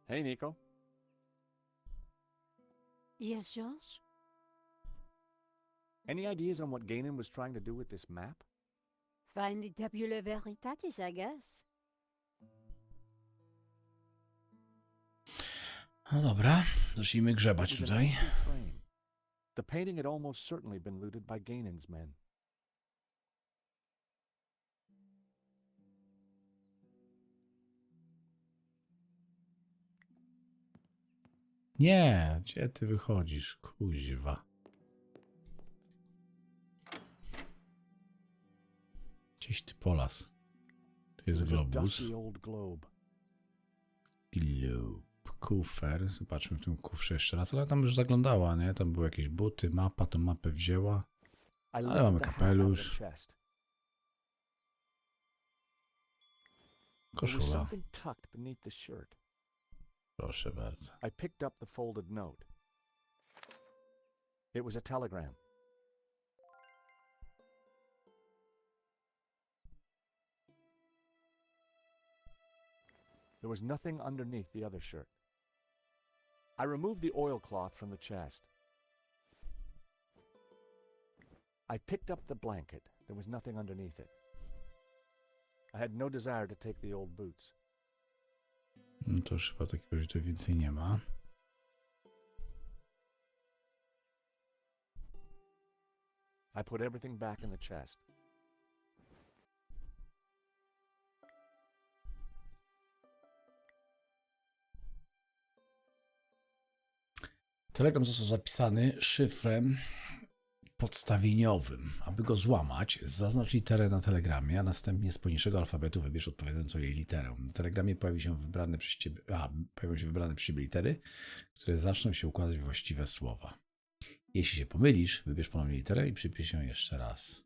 Hey, Nico. Yes, George? Any ideas on what Ganon was trying to do with this map? Find the tabula veritatis, I guess. No dobra, zacznijmy It grzebać was an tutaj. empty frame. The painting had almost certainly been looted by Ganon's men. Nie, gdzie ty wychodzisz, kuźwa. Gdzieś ty polas. Tu It jest was a globus. dusty old globe. Globe. Kufer. Zobaczmy w tym kufrze jeszcze raz. Ale tam już zaglądała, nie? Tam były jakieś buty, mapa, tą mapę wzięła. I Ale lifted mamy the hat out of the kapelusz. chest. There was Koszula. something tucked beneath the shirt. Proszę bardzo. I picked up the folded note. It was a telegram. There was nothing underneath the other shirt. I removed the oilcloth from the chest. I picked up the blanket. There was nothing underneath it. I had no desire to take the old boots. No to już chyba takiego tutaj więcej nie ma. I put everything back in the chest. Telegram został zapisany szyfrem podstawieniowym. Aby go złamać, zaznacz literę na telegramie, a następnie z poniższego alfabetu wybierz odpowiadającą jej literę. Na telegramie pojawią się wybrane przez ciebie litery, które zaczną się układać w właściwe słowa. Jeśli się pomylisz, wybierz ponownie literę i przypisz ją jeszcze raz.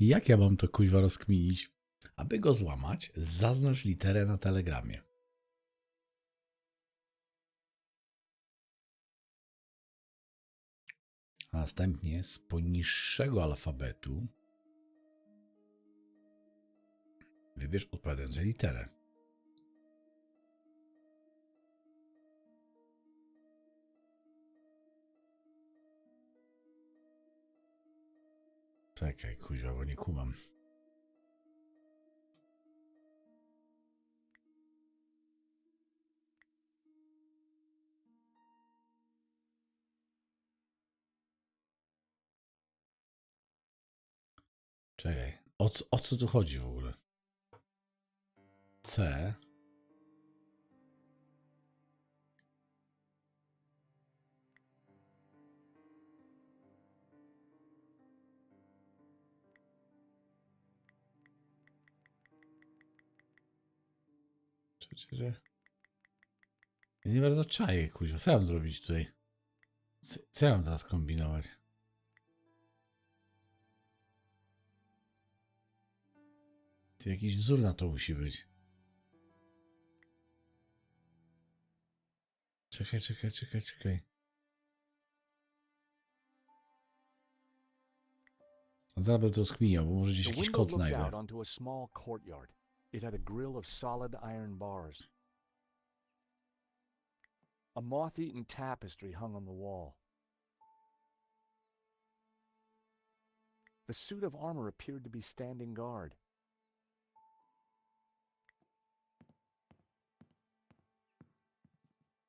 Jak ja mam to kuźwa rozkminić? Aby go złamać, zaznacz literę na telegramie. A następnie z poniższego alfabetu wybierz odpowiadającą literę. Czekaj, kuźwa, bo nie kumam. Czekaj, o co tu chodzi w ogóle? C. Ja nie bardzo czaję, kuźwa. Co ja mam zrobić tutaj? Co ja mam teraz kombinować? To jakiś wzór na to musi być. Czekaj. Zaraz będę to rozkminiał, bo może gdzieś The jakiś window kod looked out znajdę. onto a small courtyard. It had a grill of solid iron bars. A moth-eaten tapestry hung on the wall. The suit of armor appeared to be standing guard.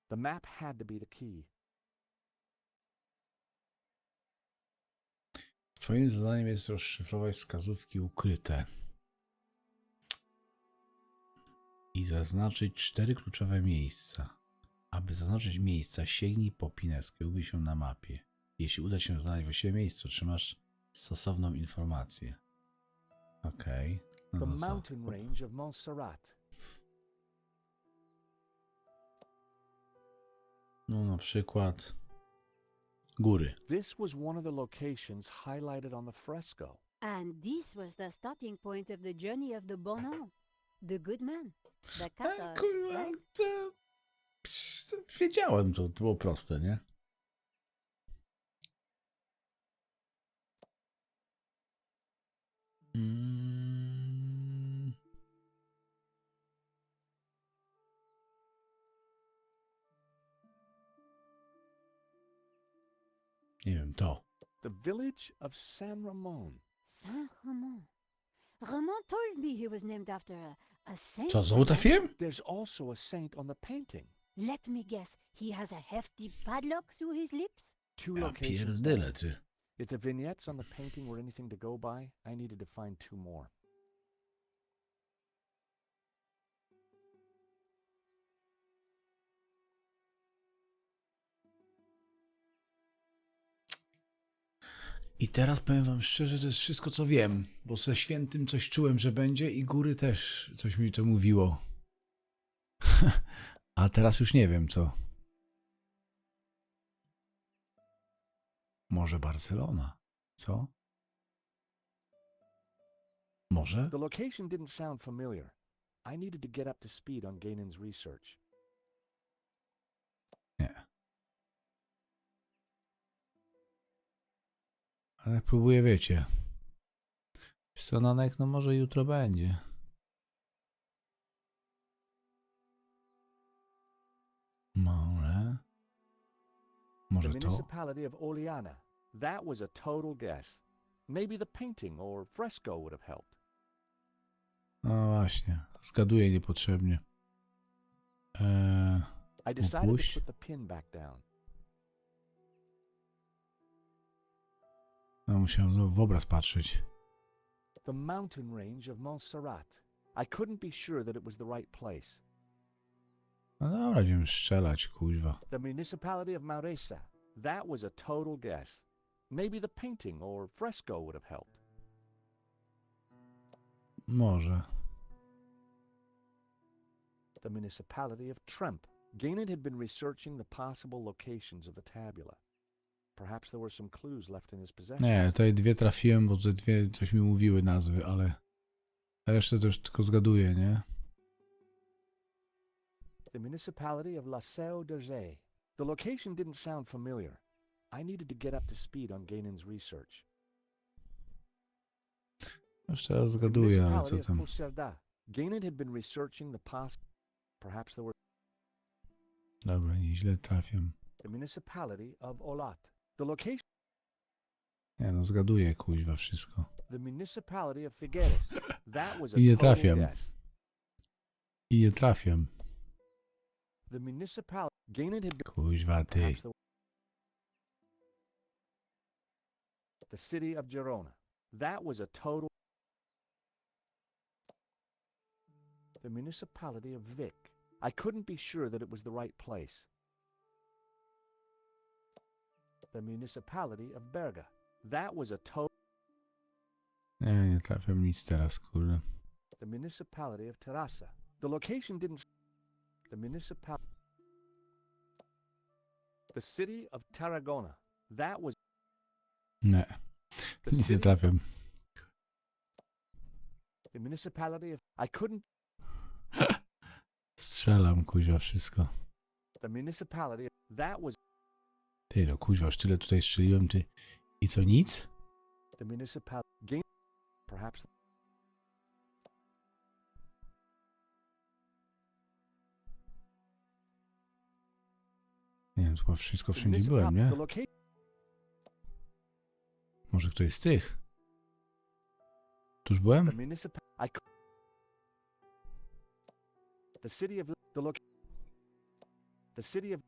The map had to be the key. Twoim zadaniem jest rozszyfrować wskazówki ukryte i zaznaczyć 4 kluczowe miejsca. Aby zaznaczyć miejsca, sięgnij po pinę skieruj się na mapie. Jeśli uda się znaleźć właściwe miejsce, otrzymasz stosowną informację. Okej. The No to co? mountain range of Montserrat. No na przykład góry. This was one of the locations highlighted on the fresco. And this was the starting point of the journey of the bon homme, the good man, the Cathars, Kurwa, right? wiedziałem, to było proste, nie? Mm. Nie wiem, to. The village of San Ramon. Saint-Ramon. Ramon told me he was named after a saint. Co, znowu trafiłem? There's also a saint on the painting. Let me guess, he has a hefty padlock through his lips? Two Ja locations. pierdyle, there. ty. If the vignettes on the painting were anything to go by, I needed to find 2 more. I teraz powiem wam szczerze, to jest wszystko, co wiem, bo ze świętym coś czułem, że będzie i góry też coś mi to mówiło. A teraz już nie wiem, co. Może Barcelona, co? Może? The location didn't sound familiar. I needed to get up to speed on Gainon's research. Nie. Ale próbuję, wiecie. Wiesz co, Nanek, no może jutro będzie. Może. The Może to? municipality of Oleana. That was a total guess. Maybe the painting or fresco would have helped. No właśnie, zgaduję niepotrzebnie. I decided Opuść. to put the pin back down. No musiałem znowu w obraz patrzeć. The mountain range of Montserrat. I couldn't be sure that it was the right place. No dobra, będziemy strzelać, kuźwa. The municipality of Mauresa. That was a total guess. Maybe the painting or fresco would have helped. Może. The municipality of Tremp. Gaynor had been researching the possible locations of the tabula. Perhaps there were some clues left in his possession. Nie, tutaj 2 trafiłem, bo te 2 coś mi mówiły nazwy, ale resztę to już tylko zgaduję, nie? The municipality of La Seu d'Urgell. The location didn't sound familiar. I needed to get up to speed on Gaynon's research. Już teraz The zgaduję, ale co municipality of tam. Puigcerdà. Gaynon had been researching the perhaps there were Dobra, nieźle trafiam. the municipality of Olat. The location Nie no, zgaduję, kuźwa, wszystko. the municipality of Figueres. That was a I nie total trafiam. guess. I nie trafiam. The municipality Gaynon had Kuźwa, ty. perhaps there the city of Girona. That was a total the municipality of Vic. I couldn't be sure that it was the right place. The municipality of Berga. That was a total Nie trafiam nic teraz, kurde. the municipality of Terrassa. The location didn't the municipality the city of Tarragona. That was Nie, the nic nie city, trafiam. the municipality of I couldn't Strzelam, kuźwa, wszystko. the The municipality, that was Ty, no kuźwa, już tyle tutaj strzeliłem, ty. I co, nic? the municipality. Game, perhaps. Nie wiem, chyba wszystko The wszędzie byłem, nie? the location. Może ktoś z tych? Tuż byłem? The municipal. The city of the loc. The city of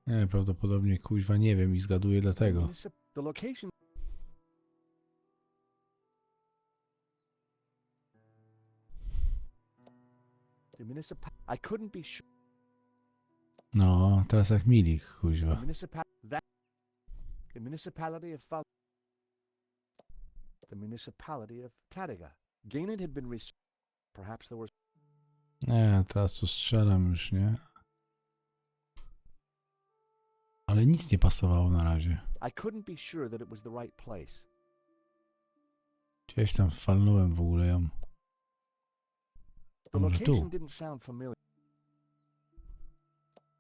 Nie, prawdopodobnie kuźwa nie wiem i zgaduję dlatego. the location. The municipal. I couldn't be sure. No, teraz jak milik, The kuźwa. municipal. That. The municipality of the municipality of Tariga. Gained had been perhaps there was. Nie, teraz to strzelam już, nie? Ale nic nie pasowało na razie. I couldn't be sure that it was the right place. Gdzieś tam falnąłem w ogóle ją. The A może location tu? didn't sound familiar.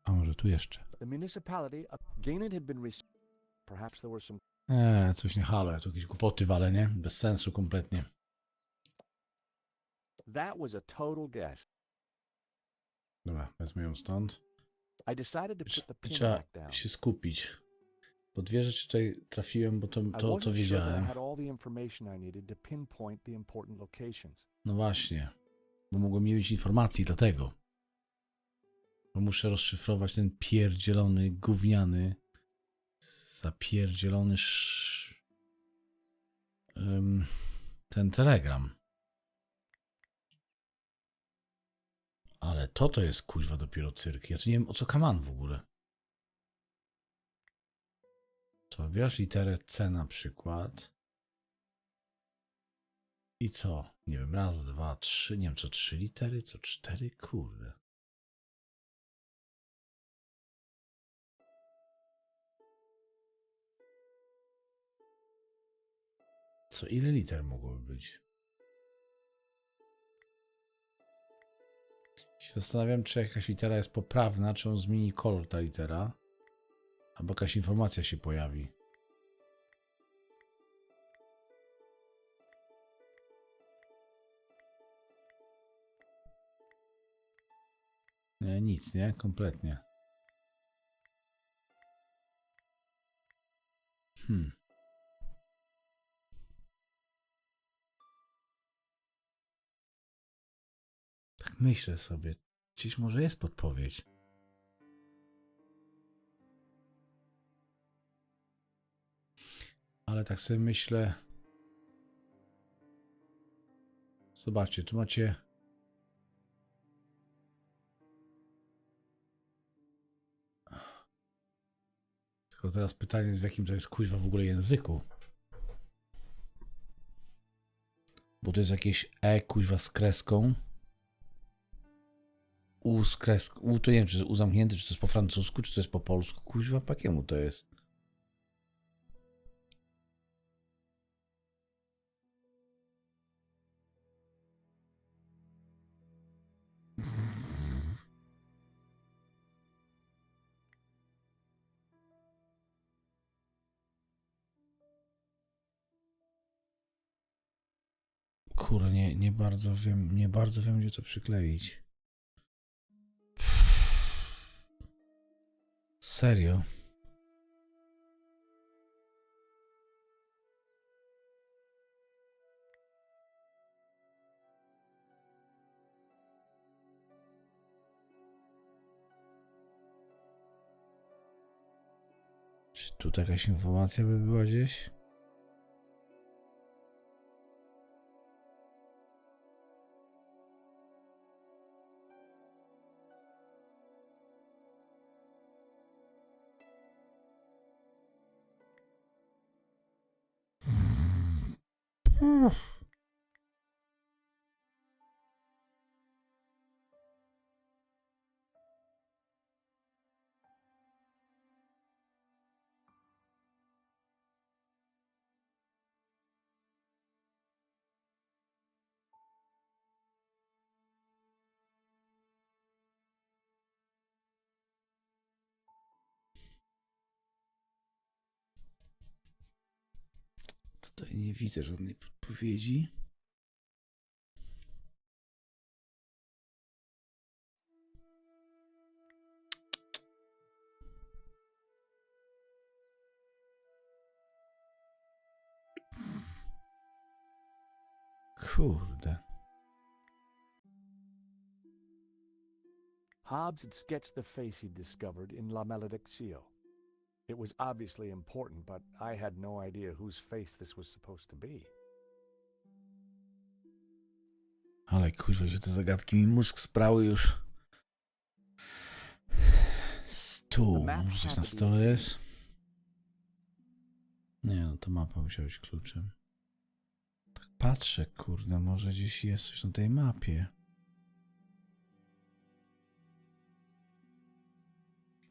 A może tu jeszcze? The municipality of Gained had been perhaps there were some. Nie, coś nie halo, ja tu jakieś głupoty walę, nie? Bez sensu kompletnie. That was a total guess. Dobra, wezmę ją stąd. I decided to put the pin Trzeba back down. się skupić. Bo dwie rzeczy tutaj trafiłem, bo to I wasn't to sure that I wiedziałem. had all the information I needed to pinpoint the important locations. No właśnie. Bo mogłem nie mieć informacji, dlatego. Bo muszę rozszyfrować ten pierdzielony, gówniany, zapierdzielony ten telegram. Ale to jest kuźwa dopiero cyrk. Ja tu nie wiem o co kaman w ogóle. To wybierasz literę C na przykład. I co? Nie wiem, raz, dwa, trzy, nie wiem co, 3 litery, co 4, kurde. Co, ile liter mogłoby być? Się zastanawiam, czy jakaś litera jest poprawna, czy on zmieni kolor ta litera, albo jakaś informacja się pojawi. Nie, nic, nie? Kompletnie. Tak myślę sobie, gdzieś może jest podpowiedź. Ale tak sobie myślę. Zobaczcie, tu macie. Tylko teraz pytanie jest, w jakim to jest kuźwa w ogóle języku. Bo to jest jakieś E kuźwa z kreską. U z kreską. U to nie wiem, czy to jest U zamknięty, czy to jest po francusku, czy to jest po polsku. Kuźwa, po jakiemu to jest? Kurde, nie bardzo wiem, gdzie to przykleić. Serio? Czy tu jakaś informacja by była gdzieś? nie widzę żadnej podpowiedzi. Kurde. Hobbes had sketched the face he'd discovered in La Maledictio. It was obviously important, but I had no idea whose face this was supposed to be. Ale kurwa, że te zagadki mi mózg sprały już. Stół. Może coś na stole jest? Nie, no to mapa musiała być kluczem. Tak patrzę, kurde, może gdzieś jest coś na tej mapie.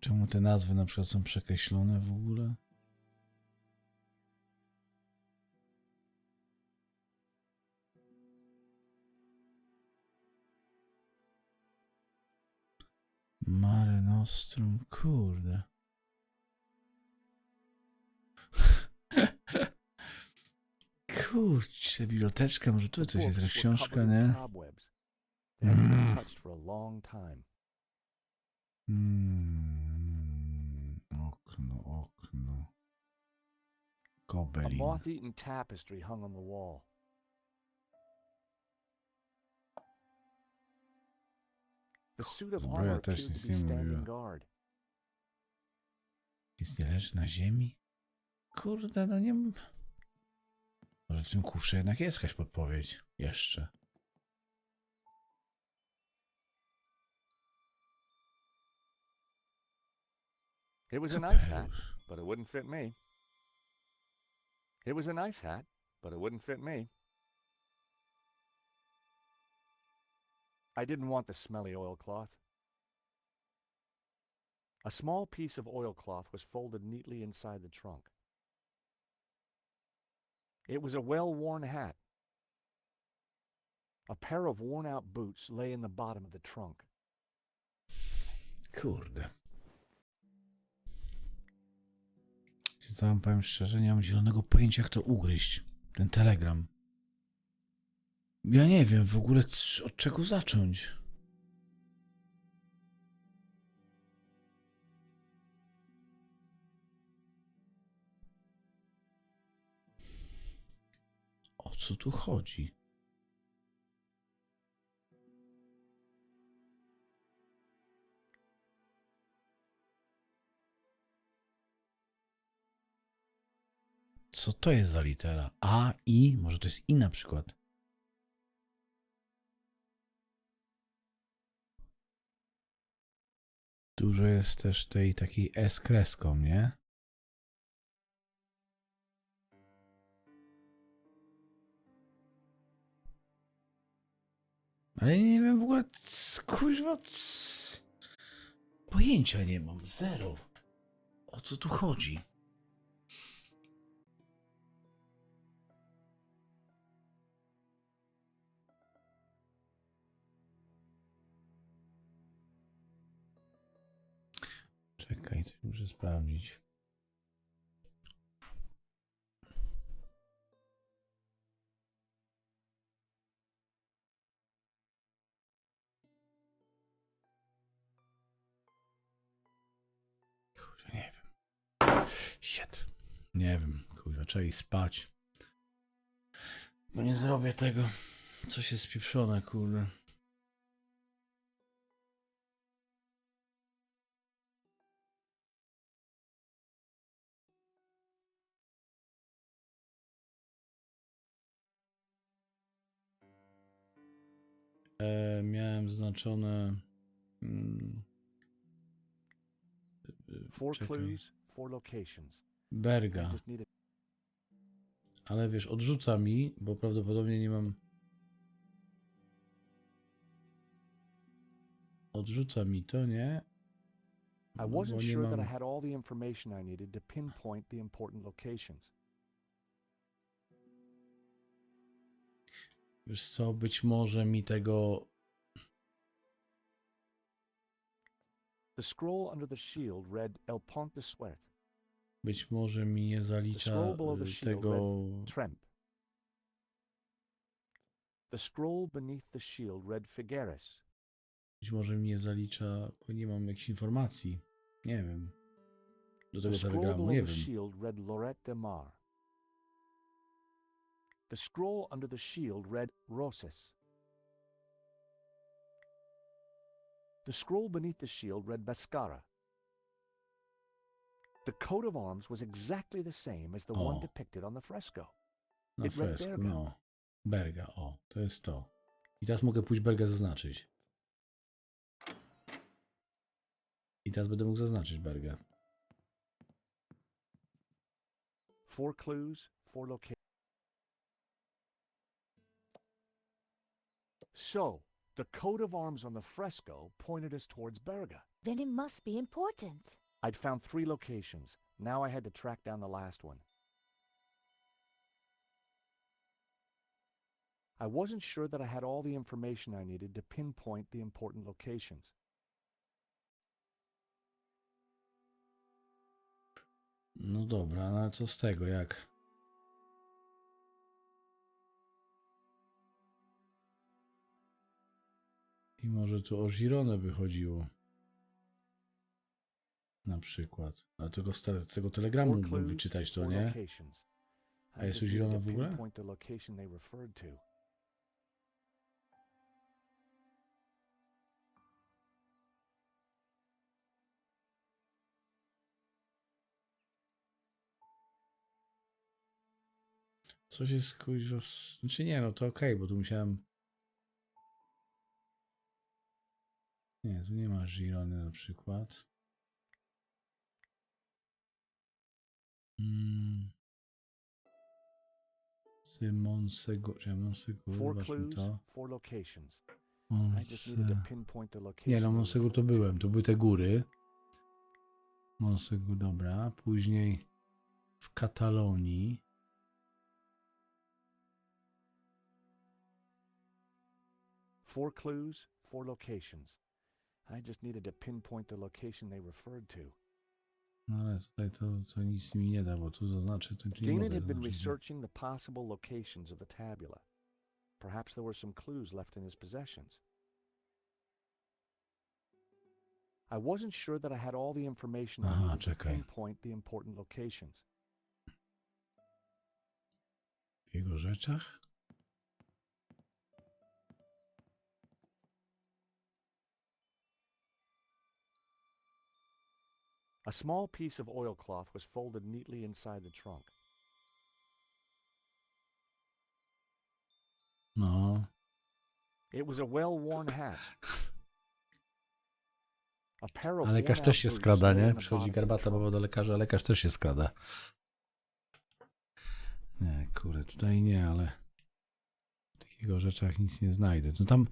Czemu te nazwy na przykład są przekreślone w ogóle? Mare Nostrum, kurde. Kurczę, biblioteczka, może tu coś jest, jakaś książka, nie? Okno. A Gobelin. moth-eaten tapestry hung on the wall. The suit of Zbroja armor też appeared nic to be nie standing mówiła. guard. Nic nie leży na ziemi? Kurde, no nie... Może w tym kufrze jednak jest jakaś podpowiedź. Jeszcze. It was a nice hat, Kapelusz. but it wouldn't fit me. It was a nice hat, but it wouldn't fit me. I didn't want the smelly oilcloth. A small piece of oilcloth was folded neatly inside the trunk. It was a well-worn hat. A pair of worn-out boots lay in the bottom of the trunk. Kurde. Co wam powiem szczerze, nie mam zielonego pojęcia, jak to ugryźć. Ten telegram. Ja nie wiem w ogóle, od czego zacząć. O co tu chodzi? Co to jest za litera? A, I? Może to jest I na przykład? Dużo jest też tej takiej S kreską, nie? Ale nie wiem w ogóle, kurwa, pojęcia nie mam, zero. O co tu chodzi? Czekaj, coś muszę sprawdzić. Kurwa, nie wiem. Shit. Nie wiem, kurwa, trzeba iść spać. Bo nie zrobię tego. Coś jest spieprzone, kurde. Miałem zaznaczone... Four czekaj. clues, four locations. Berga. I just needed... Ale wiesz, odrzuca mi, bo prawdopodobnie nie mam... Odrzuca mi to, nie? I No, wasn't bo nie sure that I mam... had all the information I needed to pinpoint the important locations. Wiesz co, być może mi tego... The scroll under the shield read El Pont de Suerte. Być może mi nie The zalicza scroll below the shield tego... read Tremp. The scroll beneath the shield read Figueres. Być może mnie zalicza, bo nie mam jakichś informacji. Nie wiem. Do The tego scroll telegramu, below nie the wiem. shield read Lorette de Mar. The scroll under the shield read Roses. The scroll beneath the shield read Bascara. The coat of arms was exactly the same as the one O. depicted on the fresco. Na It read fresku, Berga. no. Berga, o, to jest to. I teraz mogę pójść Berga zaznaczyć. I teraz będę mógł zaznaczyć Berga. 4 clues, 4 locations. So, the coat of arms on the fresco pointed us towards Berga. Then it must be important. I'd found 3 locations. Now I had to track down the last one. I wasn't sure that I had all the information I needed to pinpoint the important locations. No dobra, no ale co z tego, jak? I może tu o Gironę by chodziło. Na przykład. Ale tego z tego telegramu 4 mógłbym clues, wyczytać to, 4 nie? locations. A I jest just u needed zielona to w ogóle? pinpoint the location they referred to. Coś jest kuźwa... Znaczy nie, no to okej, bo tu musiałem... Nie, tu nie ma Girony na przykład. Monsegu... Czy Monsegur, 4 zobaczmy clues, to. 4 locations. I just needed to pinpoint the location. Nie, no they Monsegur to referred to. byłem, to były te góry. Monsegur, dobra. Później w Katalonii. Four clues, 4 locations. I just needed to pinpoint the location they referred to. No ale tutaj to nic mi nie da, bo tu zaznaczę, to nie Gaynor mogę had been zaznaczyć. researching the possible locations of the tabula. Perhaps there were some clues left in his possessions. I wasn't sure that I had all the information I Aha, needed to czekaj. pinpoint the important locations. W jego rzeczach? A small piece of oilcloth was folded neatly inside the trunk. No. It was a well-worn hat. A pair of A lekarz worn-out też się boots skrada, lay in nie? the Przychodzi bottom of the garbata trunk. baba do lekarza, a lekarz też się skrada. Nie, kurde, tutaj nie, ale w tych jego rzeczach nic nie znajdę. No tam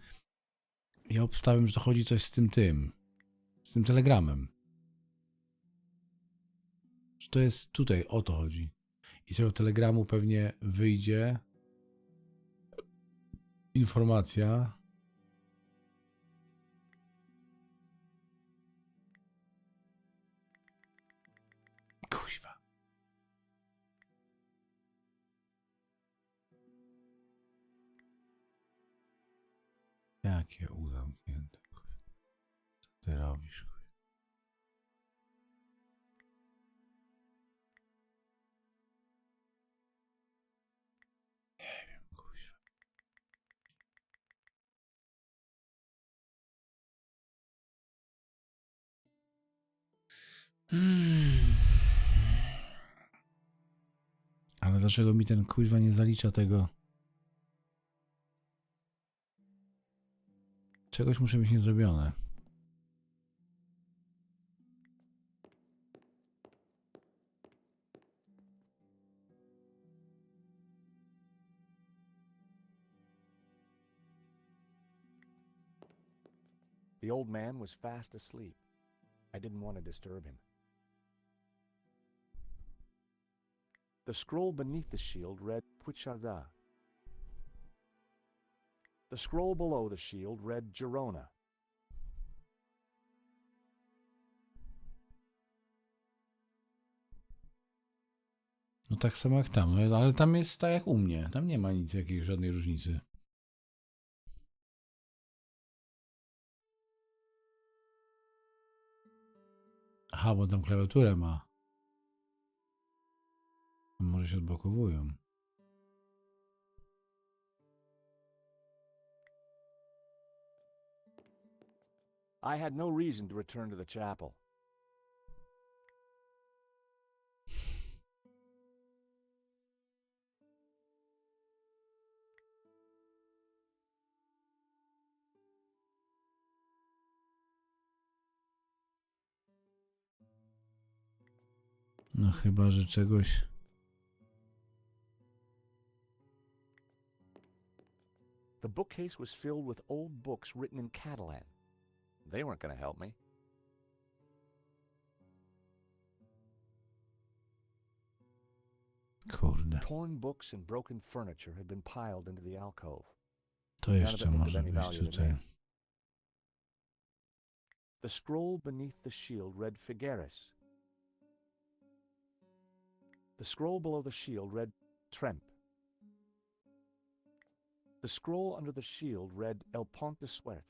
ja obstawiam, że to chodzi coś z z tym telegramem. Że to jest tutaj, o to chodzi. I z tego telegramu pewnie wyjdzie informacja. Kuźwa. Jakie uzamknięte. Co ty robisz? Nie wiem, kuźwa. Ale dlaczego mi ten kuźwa nie zalicza tego? Czegoś musi być niezrobione. The old man was fast asleep. I didn't want to disturb him. The scroll beneath the shield read Puicharda. The scroll below the shield read Girona. No tak samo jak tam, no, ale tam jest tak jak u mnie. Tam nie ma nic, jakiejś żadnej różnicy. Aha, bo tam klawiaturę ma. Może się odblokowują. I had no reason to return to the chapel. No chyba, że czegoś... The bookcase was filled with old books written in Catalan. They weren't going to help me. Kurde. Torn books and broken furniture had been piled into the alcove. To jeszcze może być tutaj. The scroll beneath the shield read Figueres. The scroll below the shield read Tremp. The scroll under the shield read El Pont de Suerte.